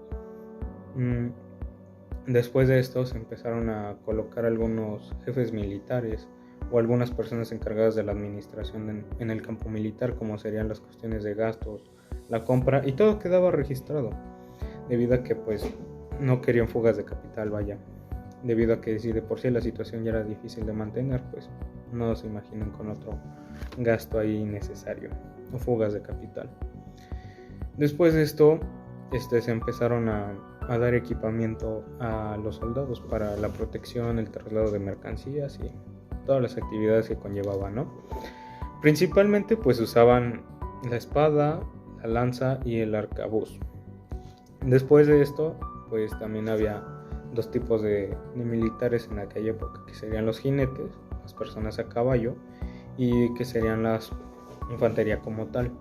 Después de esto se empezaron a colocar algunos jefes militares o algunas personas encargadas de la administración en el campo militar, como serían las cuestiones de gastos, la compra, y todo quedaba registrado, debido a que pues no querían fugas de capital, vaya, debido a que si de por sí la situación ya era difícil de mantener, pues no se imaginen con otro gasto ahí innecesario o fugas de capital. Después de esto se empezaron a dar equipamiento a los soldados para la protección, el traslado de mercancías y todas las actividades que conllevaba, ¿no? Principalmente pues usaban la espada, la lanza y el arcabuz. Después de esto pues también había dos tipos de militares en aquella época, que serían los jinetes, las personas a caballo, y que serían las infantería como tal.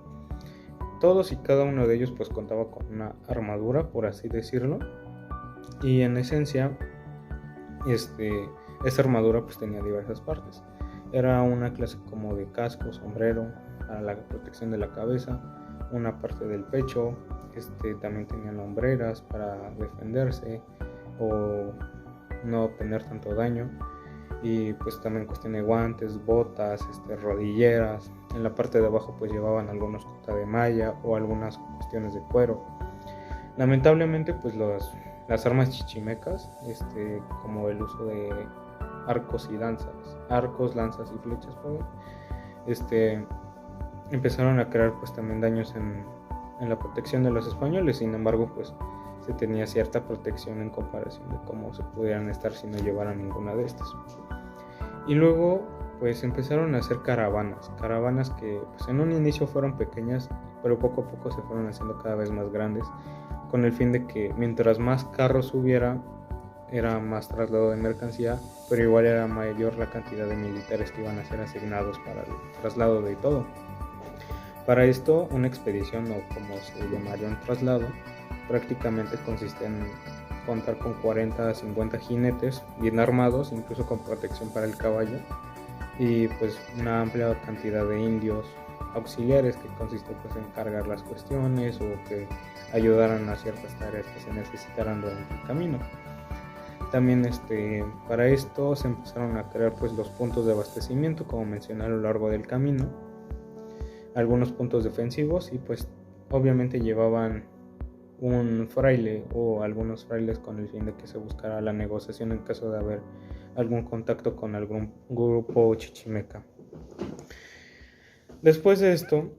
Todos y cada uno de ellos pues contaba con una armadura, por así decirlo, y en esencia esa armadura pues tenía diversas partes. Era una clase como de casco, sombrero para la protección de la cabeza, una parte del pecho, también tenían hombreras para defenderse o no tener tanto daño, y pues también cuestión de guantes, botas, rodilleras. En la parte de abajo pues llevaban algunos cota de malla o algunas cuestiones de cuero. Lamentablemente pues las armas chichimecas, como el uso de arcos, lanzas y flechas, empezaron a crear pues también daños en la protección de los españoles. Sin embargo pues se tenía cierta protección en comparación de cómo se pudieran estar si no llevaran ninguna de estas. Y luego pues empezaron a hacer caravanas que pues en un inicio fueron pequeñas, pero poco a poco se fueron haciendo cada vez más grandes, con el fin de que mientras más carros hubiera, era más traslado de mercancía, pero igual era mayor la cantidad de militares que iban a ser asignados para el traslado de todo. Para esto, una expedición, o como se llamaría un traslado, prácticamente consiste en contar con 40 a 50 jinetes bien armados, incluso con protección para el caballo, y pues una amplia cantidad de indios auxiliares que consiste pues en cargar las cuestiones o que ayudaran a ciertas tareas que se necesitaran durante el camino. También para esto se empezaron a crear pues los puntos de abastecimiento, como mencioné, a lo largo del camino, algunos puntos defensivos, y pues obviamente llevaban un fraile o algunos frailes con el fin de que se buscara la negociación en caso de haber algún contacto con algún grupo chichimeca. Después de esto,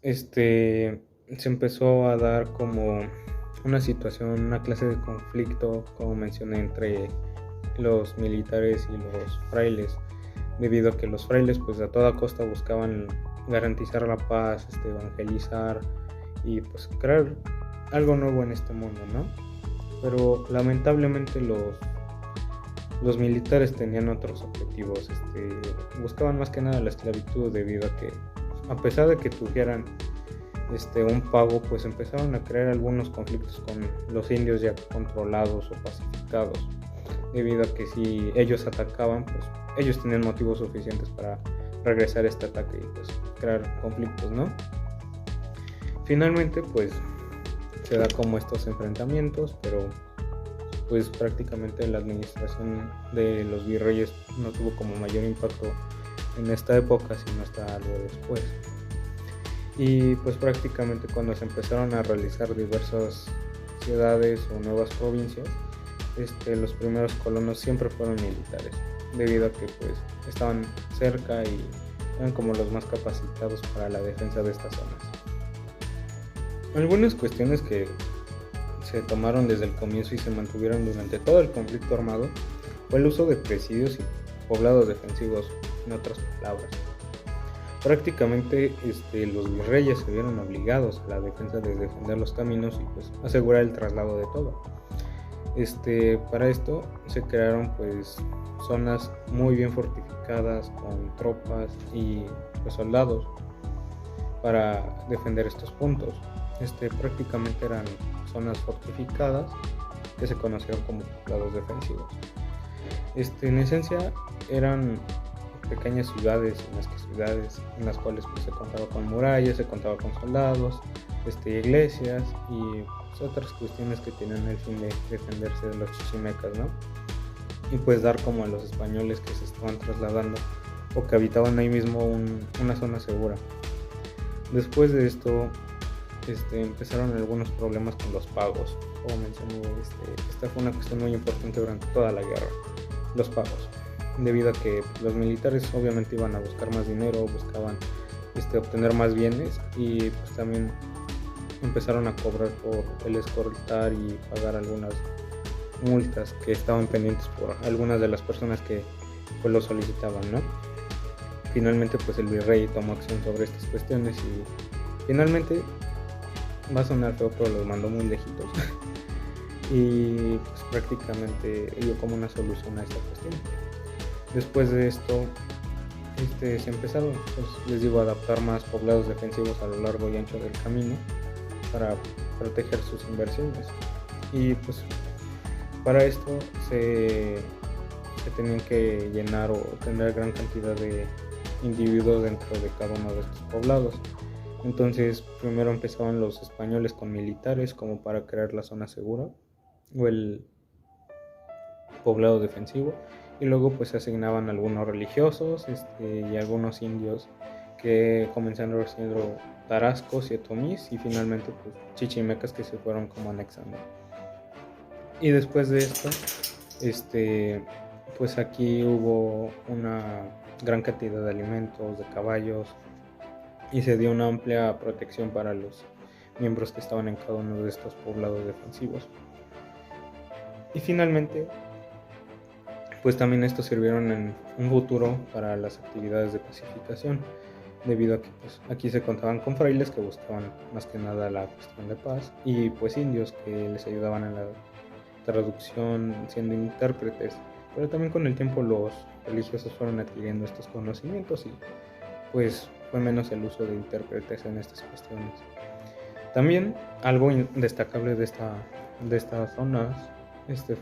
se empezó a dar como una situación, una clase de conflicto, como mencioné, entre los militares y los frailes, debido a que los frailes pues a toda costa buscaban garantizar la paz, evangelizar y pues crear algo nuevo en este mundo, ¿no? Pero lamentablemente los militares tenían otros objetivos, buscaban más que nada la esclavitud, debido a que a pesar de que tuvieran un pago, pues empezaron a crear algunos conflictos con los indios ya controlados o pacificados, debido a que si ellos atacaban, pues ellos tenían motivos suficientes para regresar a este ataque y pues crear conflictos, ¿no? Finalmente pues se da como estos enfrentamientos, pero pues prácticamente la administración de los virreyes no tuvo como mayor impacto en esta época, sino hasta algo después. Y pues prácticamente cuando se empezaron a realizar diversas ciudades o nuevas provincias, los primeros colonos siempre fueron militares, debido a que pues estaban cerca y eran como los más capacitados para la defensa de estas zonas. Algunas cuestiones que se tomaron desde el comienzo y se mantuvieron durante todo el conflicto armado fue el uso de presidios y poblados defensivos, en otras palabras. Prácticamente los virreyes se vieron obligados a la defensa de defender los caminos y pues asegurar el traslado de todo. Para esto se crearon pues zonas muy bien fortificadas con tropas y pues soldados para defender estos puntos. Prácticamente eran zonas fortificadas que se conocieron como poblados defensivos. En esencia eran pequeñas ciudades, en las cuales pues, se contaba con murallas, se contaba con soldados, iglesias y pues, otras cuestiones que tenían el fin de defenderse de los chichimecas, ¿no? Y pues dar como a los españoles que se estaban trasladando o que habitaban ahí mismo una zona segura. Después de esto empezaron algunos problemas con los pagos. Como mencioné, esta fue una cuestión muy importante durante toda la guerra, los pagos, debido a que los militares obviamente iban a buscar más dinero, buscaban obtener más bienes y pues también empezaron a cobrar por el escoltar y pagar algunas multas que estaban pendientes por algunas de las personas que pues lo solicitaban, ¿no? Finalmente pues el virrey tomó acción sobre estas cuestiones y finalmente, va a sonar feo, pero los mandó muy lejitos y pues prácticamente dio como una solución a esta cuestión. Después de esto se empezaron, pues, les digo, a adaptar más poblados defensivos a lo largo y ancho del camino para proteger sus inversiones y pues para esto se tenían que llenar o tener gran cantidad de individuos dentro de cada uno de estos poblados. Entonces primero empezaban los españoles con militares como para crear la zona segura o el poblado defensivo, y luego pues se asignaban algunos religiosos y algunos indios que comenzaron siendo tarascos y otomís y finalmente pues chichimecas que se fueron como anexando. Y después de esto pues aquí hubo una gran cantidad de alimentos, de caballos, y se dio una amplia protección para los miembros que estaban en cada uno de estos poblados defensivos. Y finalmente, pues también estos sirvieron en un futuro para las actividades de pacificación, debido a que pues, aquí se contaban con frailes que buscaban más que nada la cuestión de paz y pues indios que les ayudaban en la traducción siendo intérpretes, pero también con el tiempo los religiosos fueron adquiriendo estos conocimientos y pues fue menos el uso de intérpretes en estas cuestiones. También algo destacable de estas zonas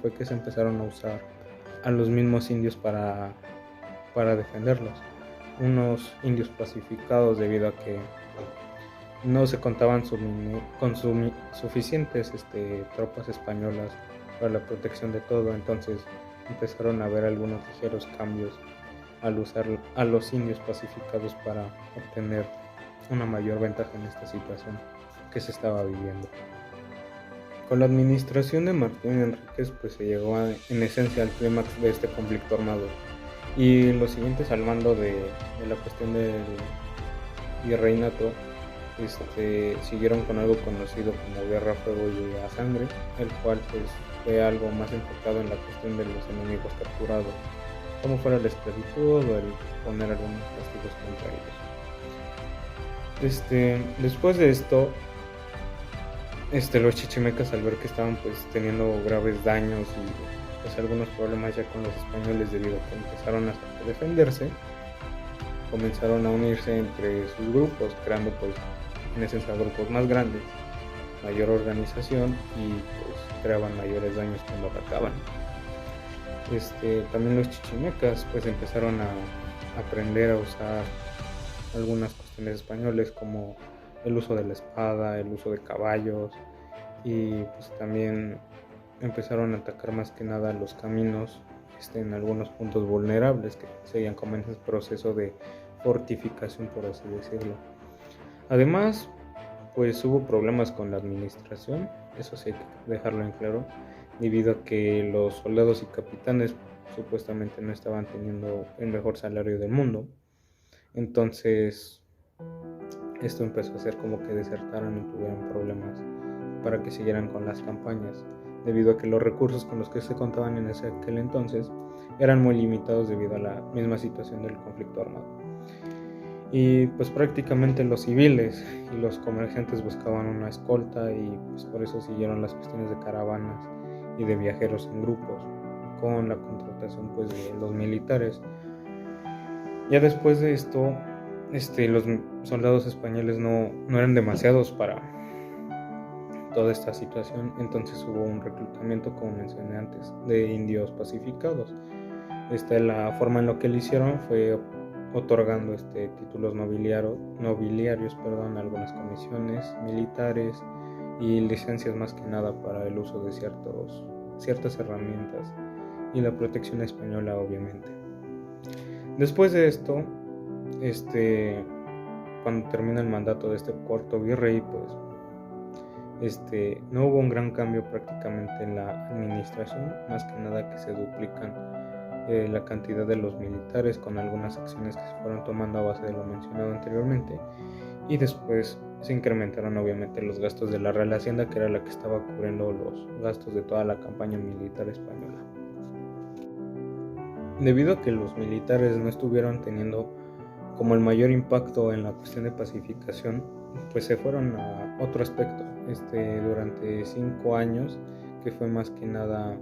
fue que se empezaron a usar a los mismos indios para defenderlos, unos indios pacificados debido a que no se contaban con suficientes tropas españolas para la protección de todo, entonces empezaron a haber algunos ligeros cambios al usar a los indios pacificados para obtener una mayor ventaja en esta situación que se estaba viviendo. Con la administración de Martín Enríquez pues se llegó en esencia al clímax de este conflicto armado, y los siguientes al mando de la cuestión del virreinato siguieron con algo conocido como Guerra, Fuego y a Sangre, el cual pues fue algo más enfocado en la cuestión de los enemigos capturados, como fuera la esclavitud o el poner algunos castigos contra ellos. Después de esto, los chichimecas, al ver que estaban pues teniendo graves daños y pues algunos problemas ya con los españoles debido a que empezaron a defenderse, comenzaron a unirse entre sus grupos, creando pues en esencia grupos más grandes, mayor organización y pues creaban mayores daños cuando atacaban. También los chichimecas pues empezaron a aprender a usar algunas cuestiones españoles como el uso de la espada, el uso de caballos, y pues también empezaron a atacar más que nada los caminos en algunos puntos vulnerables que seguían como en ese proceso de fortificación, por así decirlo. Además, pues hubo problemas con la administración, eso sí hay que dejarlo en claro, debido a que los soldados y capitanes supuestamente no estaban teniendo el mejor salario del mundo. Entonces esto empezó a hacer como que desertaran y tuvieran problemas para que siguieran con las campañas, debido a que los recursos con los que se contaban en aquel entonces eran muy limitados debido a la misma situación del conflicto armado. Y pues prácticamente los civiles y los comerciantes buscaban una escolta, y pues por eso siguieron las cuestiones de caravanas y de viajeros en grupos, con la contratación pues de los militares. Ya después de esto, los soldados españoles no eran demasiados para toda esta situación, entonces hubo un reclutamiento, como mencioné antes, de indios pacificados. La forma en la que lo hicieron fue otorgando títulos nobiliarios, a algunas comisiones militares y licencias más que nada para el uso de ciertas herramientas y la protección española, obviamente. Después de esto, cuando termina el mandato de este cuarto virrey, pues no hubo un gran cambio prácticamente en la administración, más que nada que se duplican la cantidad de los militares con algunas acciones que se fueron tomando a base de lo mencionado anteriormente, y después se incrementaron obviamente los gastos de la Real Hacienda, que era la que estaba cubriendo los gastos de toda la campaña militar española. Debido a que los militares no estuvieron teniendo como el mayor impacto en la cuestión de pacificación, pues se fueron a otro aspecto. Durante 5 años, que fue más que nada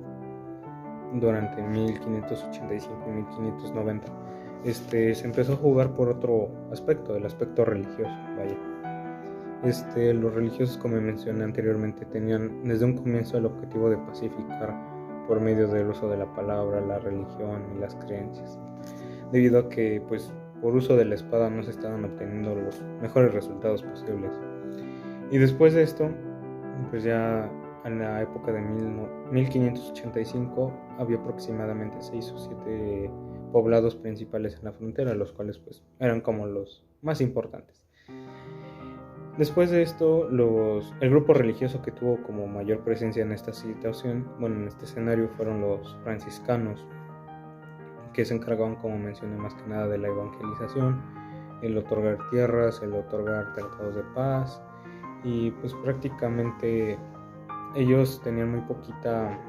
durante 1585 y 1590, se empezó a jugar por otro aspecto, el aspecto religioso, vaya. Los religiosos, como mencioné anteriormente, tenían desde un comienzo el objetivo de pacificar por medio del uso de la palabra, la religión y las creencias, debido a que pues por uso de la espada no se estaban obteniendo los mejores resultados posibles. Y después de esto, pues ya en la época de 1585 había aproximadamente 6 o 7 poblados principales en la frontera, los cuales pues eran como los más importantes. Después de esto, el grupo religioso que tuvo como mayor presencia en esta situación, en este escenario, fueron los franciscanos, que se encargaban, como mencioné, más que nada de la evangelización, el otorgar tierras, el otorgar tratados de paz, y pues prácticamente ellos tenían muy poquita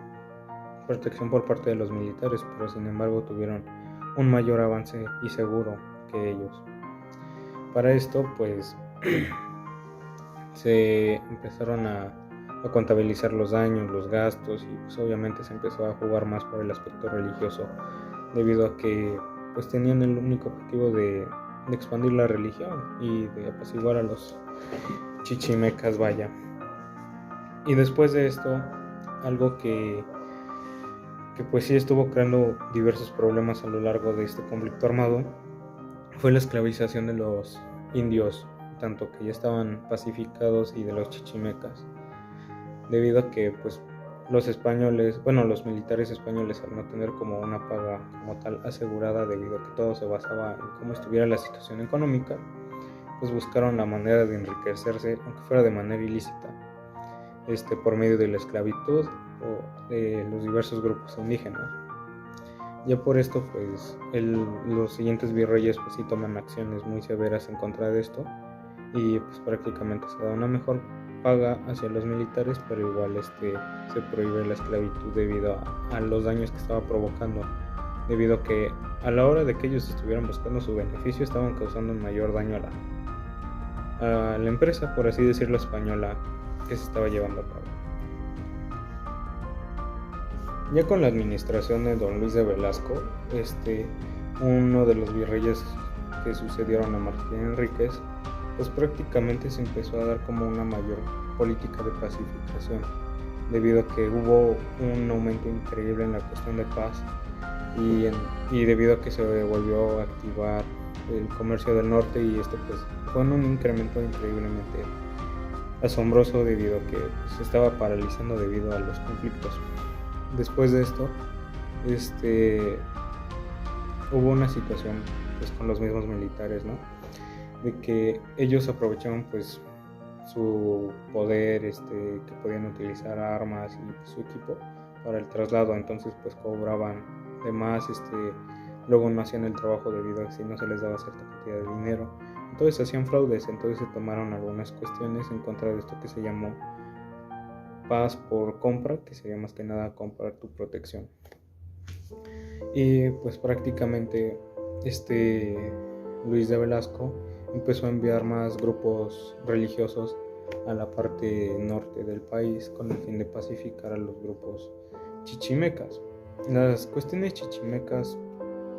protección por parte de los militares, pero sin embargo tuvieron un mayor avance y seguro que ellos. Para esto pues se empezaron a contabilizar los daños, los gastos, y pues obviamente se empezó a jugar más por el aspecto religioso, debido a que pues tenían el único objetivo de expandir la religión y de apaciguar a los chichimecas, vaya. Y después de esto, algo que pues sí estuvo creando diversos problemas a lo largo de este conflicto armado fue la esclavización de los indios, tanto que ya estaban pacificados y de los chichimecas, debido a que pues los militares españoles, al no tener como una paga como tal asegurada, debido a que todo se basaba en cómo estuviera la situación económica, pues buscaron la manera de enriquecerse, aunque fuera de manera ilícita, por medio de la esclavitud o de los diversos grupos indígenas. Ya por esto pues los siguientes virreyes pues sí toman acciones muy severas en contra de esto, y pues prácticamente se da una mejor paga hacia los militares, pero igual se prohíbe la esclavitud debido a los daños que estaba provocando, debido a que a la hora de que ellos estuvieran buscando su beneficio estaban causando un mayor daño a la empresa, por así decirlo, española que se estaba llevando a cabo. Ya con la administración de don Luis de Velasco, uno de los virreyes que sucedieron a Martín Enríquez, pues prácticamente se empezó a dar como una mayor política de pacificación, debido a que hubo un aumento increíble en la cuestión de paz, y debido a que se volvió a activar el comercio del norte, y esto pues fue un incremento increíblemente asombroso, debido a que se estaba paralizando debido a los conflictos. Después de esto, hubo una situación pues con los mismos militares, ¿no? De que ellos aprovechaban pues su poder, que podían utilizar armas y pues, su equipo para el traslado, entonces pues cobraban de más, luego no hacían el trabajo debido a que si no se les daba cierta cantidad de dinero, entonces hacían fraudes, entonces se tomaron algunas cuestiones en contra de esto que se llamó paz por compra, que sería más que nada comprar tu protección. Y pues prácticamente Luis de Velasco empezó a enviar más grupos religiosos a la parte norte del país con el fin de pacificar a los grupos chichimecas. Las cuestiones chichimecas,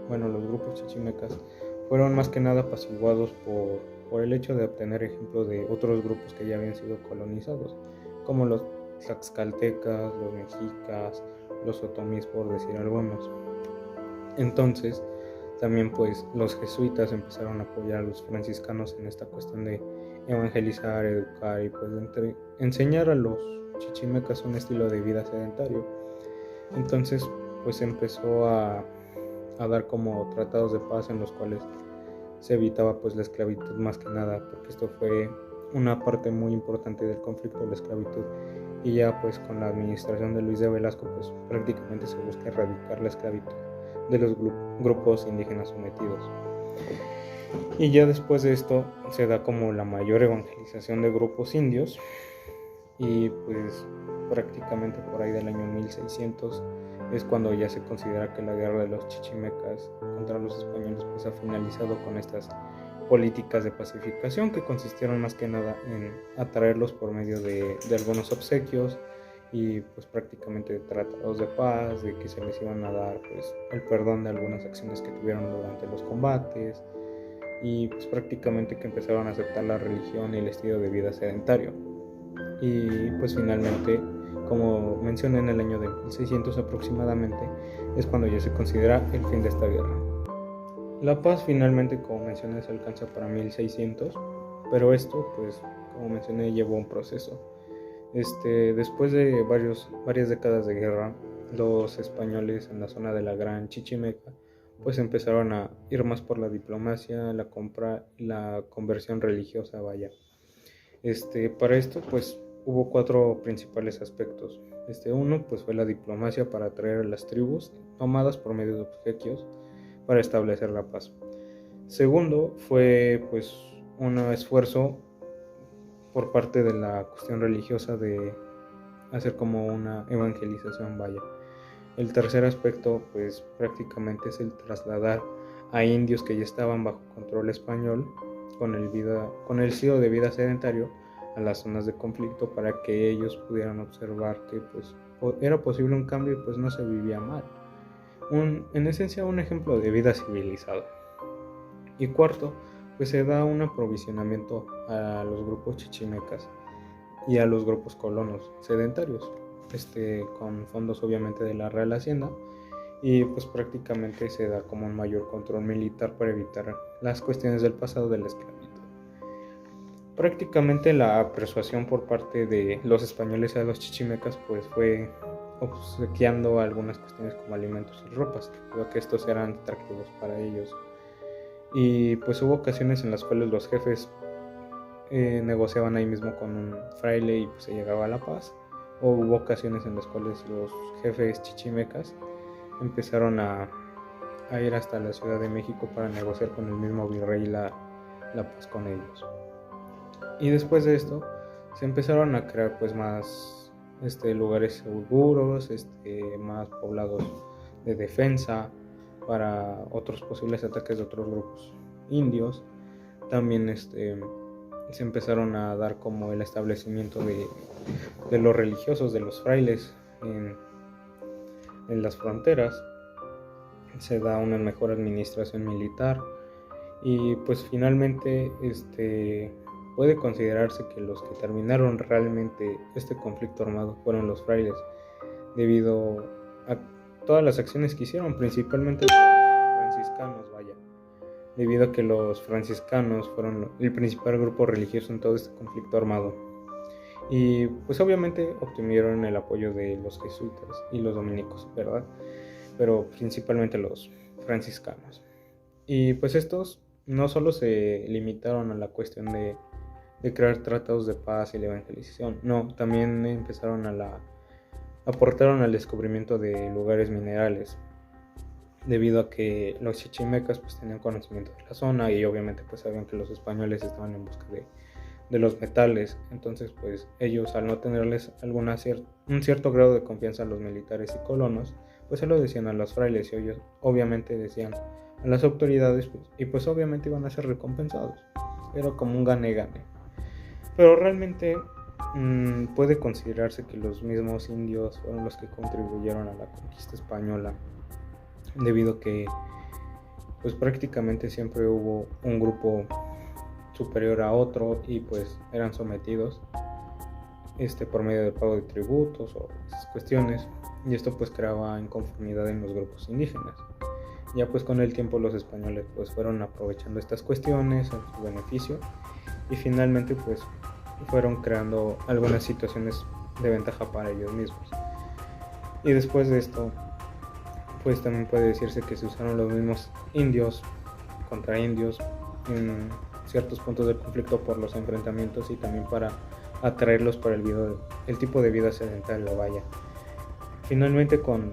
los grupos chichimecas fueron más que nada apaciguados por el hecho de obtener ejemplos de otros grupos que ya habían sido colonizados, como los tlaxcaltecas, los mexicas, los otomís, por decir algunos. Entonces También pues los jesuitas empezaron a apoyar a los franciscanos en esta cuestión de evangelizar, educar y pues enseñar a los chichimecas un estilo de vida sedentario. Entonces pues empezó a dar como tratados de paz en los cuales se evitaba pues la esclavitud más que nada, porque esto fue una parte muy importante del conflicto de la esclavitud, y ya pues con la administración de Luis de Velasco pues prácticamente se busca erradicar la esclavitud de los grupos indígenas sometidos. Y ya después de esto se da como la mayor evangelización de grupos indios, y pues prácticamente por ahí del año 1600 es cuando ya se considera que la guerra de los chichimecas contra los españoles pues ha finalizado con estas políticas de pacificación que consistieron más que nada en atraerlos por medio de algunos obsequios y pues prácticamente tratados de paz, de que se les iban a dar pues el perdón de algunas acciones que tuvieron durante los combates, y pues prácticamente que empezaron a aceptar la religión y el estilo de vida sedentario. Y pues finalmente, como mencioné, en el año de 1600 aproximadamente es cuando ya se considera el fin de esta guerra. La paz finalmente, como mencioné, se alcanza para 1600, pero esto pues como mencioné llevó un proceso. Después de varias décadas de guerra, los españoles en la zona de la Gran Chichimeca pues empezaron a ir más por la diplomacia, la compra y la conversión religiosa, vaya. Para esto pues hubo 4 principales aspectos. Uno pues fue la diplomacia para atraer a las tribus nómadas por medio de obsequios para establecer la paz. Segundo fue pues un esfuerzo por parte de la cuestión religiosa de hacer como una evangelización, vaya. El tercer aspecto pues prácticamente es el trasladar a indios que ya estaban bajo control español con el estilo de vida sedentario a las zonas de conflicto, para que ellos pudieran observar que pues era posible un cambio y pues no se vivía mal. En esencia un ejemplo de vida civilizada. Y cuarto, pues se da un aprovisionamiento a los grupos chichimecas y a los grupos colonos sedentarios, con fondos obviamente de la Real Hacienda, y pues prácticamente se da como un mayor control militar para evitar las cuestiones del pasado de la esclavitud. Prácticamente la persuasión por parte de los españoles a los chichimecas pues fue obsequiando algunas cuestiones como alimentos y ropas, debido a que estos eran atractivos para ellos. Y pues hubo ocasiones en las cuales los jefes negociaban ahí mismo con un fraile y pues se llegaba a la paz, o hubo ocasiones en las cuales los jefes chichimecas empezaron a ir hasta la Ciudad de México para negociar con el mismo virrey la paz con ellos. Y después de esto se empezaron a crear pues más lugares seguros, más poblados de defensa para otros posibles ataques de otros grupos indios. También se empezaron a dar como el establecimiento de los religiosos, de los frailes en las fronteras. Se da una mejor administración militar, y pues finalmente puede considerarse que los que terminaron realmente este conflicto armado fueron los frailes, debido a todas las acciones que hicieron, principalmente los franciscanos, vaya, debido a que los franciscanos fueron el principal grupo religioso en todo este conflicto armado. Y pues obviamente obtuvieron el apoyo de los jesuitas y los dominicos, ¿verdad? Pero principalmente los franciscanos. Y pues estos no solo se limitaron a la cuestión de crear tratados de paz y la evangelización, no, también aportaron al descubrimiento de lugares minerales, debido a que los chichimecas pues tenían conocimiento de la zona, y obviamente pues sabían que los españoles estaban en busca de los metales. Entonces pues ellos, al no tenerles un cierto grado de confianza a los militares y colonos, pues se lo decían a los frailes, y ellos obviamente decían a las autoridades, pues, y pues obviamente iban a ser recompensados. Era como un gane-gane. Pero realmente puede considerarse que los mismos indios fueron los que contribuyeron a la conquista española, debido a que pues prácticamente siempre hubo un grupo superior a otro, y pues eran sometidos por medio del pago de tributos o esas cuestiones, y esto pues creaba inconformidad en los grupos indígenas. Ya pues con el tiempo los españoles pues fueron aprovechando estas cuestiones en su beneficio y finalmente pues fueron creando algunas situaciones de ventaja para ellos mismos. Y después de esto pues también puede decirse que se usaron los mismos indios contra indios en ciertos puntos del conflicto por los enfrentamientos y también para atraerlos por el tipo de vida sedentaria, vaya. Finalmente con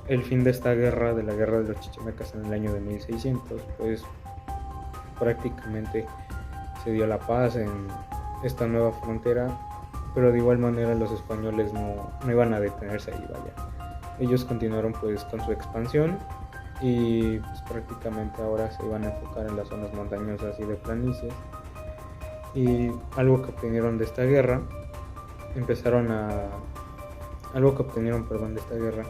el fin de esta guerra, de la guerra de los chichimecas en el año de 1600, pues prácticamente se dio la paz en esta nueva frontera, pero de igual manera los españoles no iban a detenerse ahí, vaya. Ellos continuaron pues con su expansión y pues prácticamente ahora se iban a enfocar en las zonas montañosas y de planicies. Y algo que obtenieron de esta guerra, de esta guerra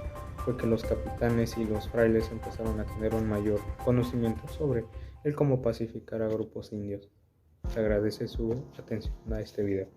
fue que los capitanes y los frailes empezaron a tener un mayor conocimiento sobre el cómo pacificar a grupos indios. Se agradece su atención a este video.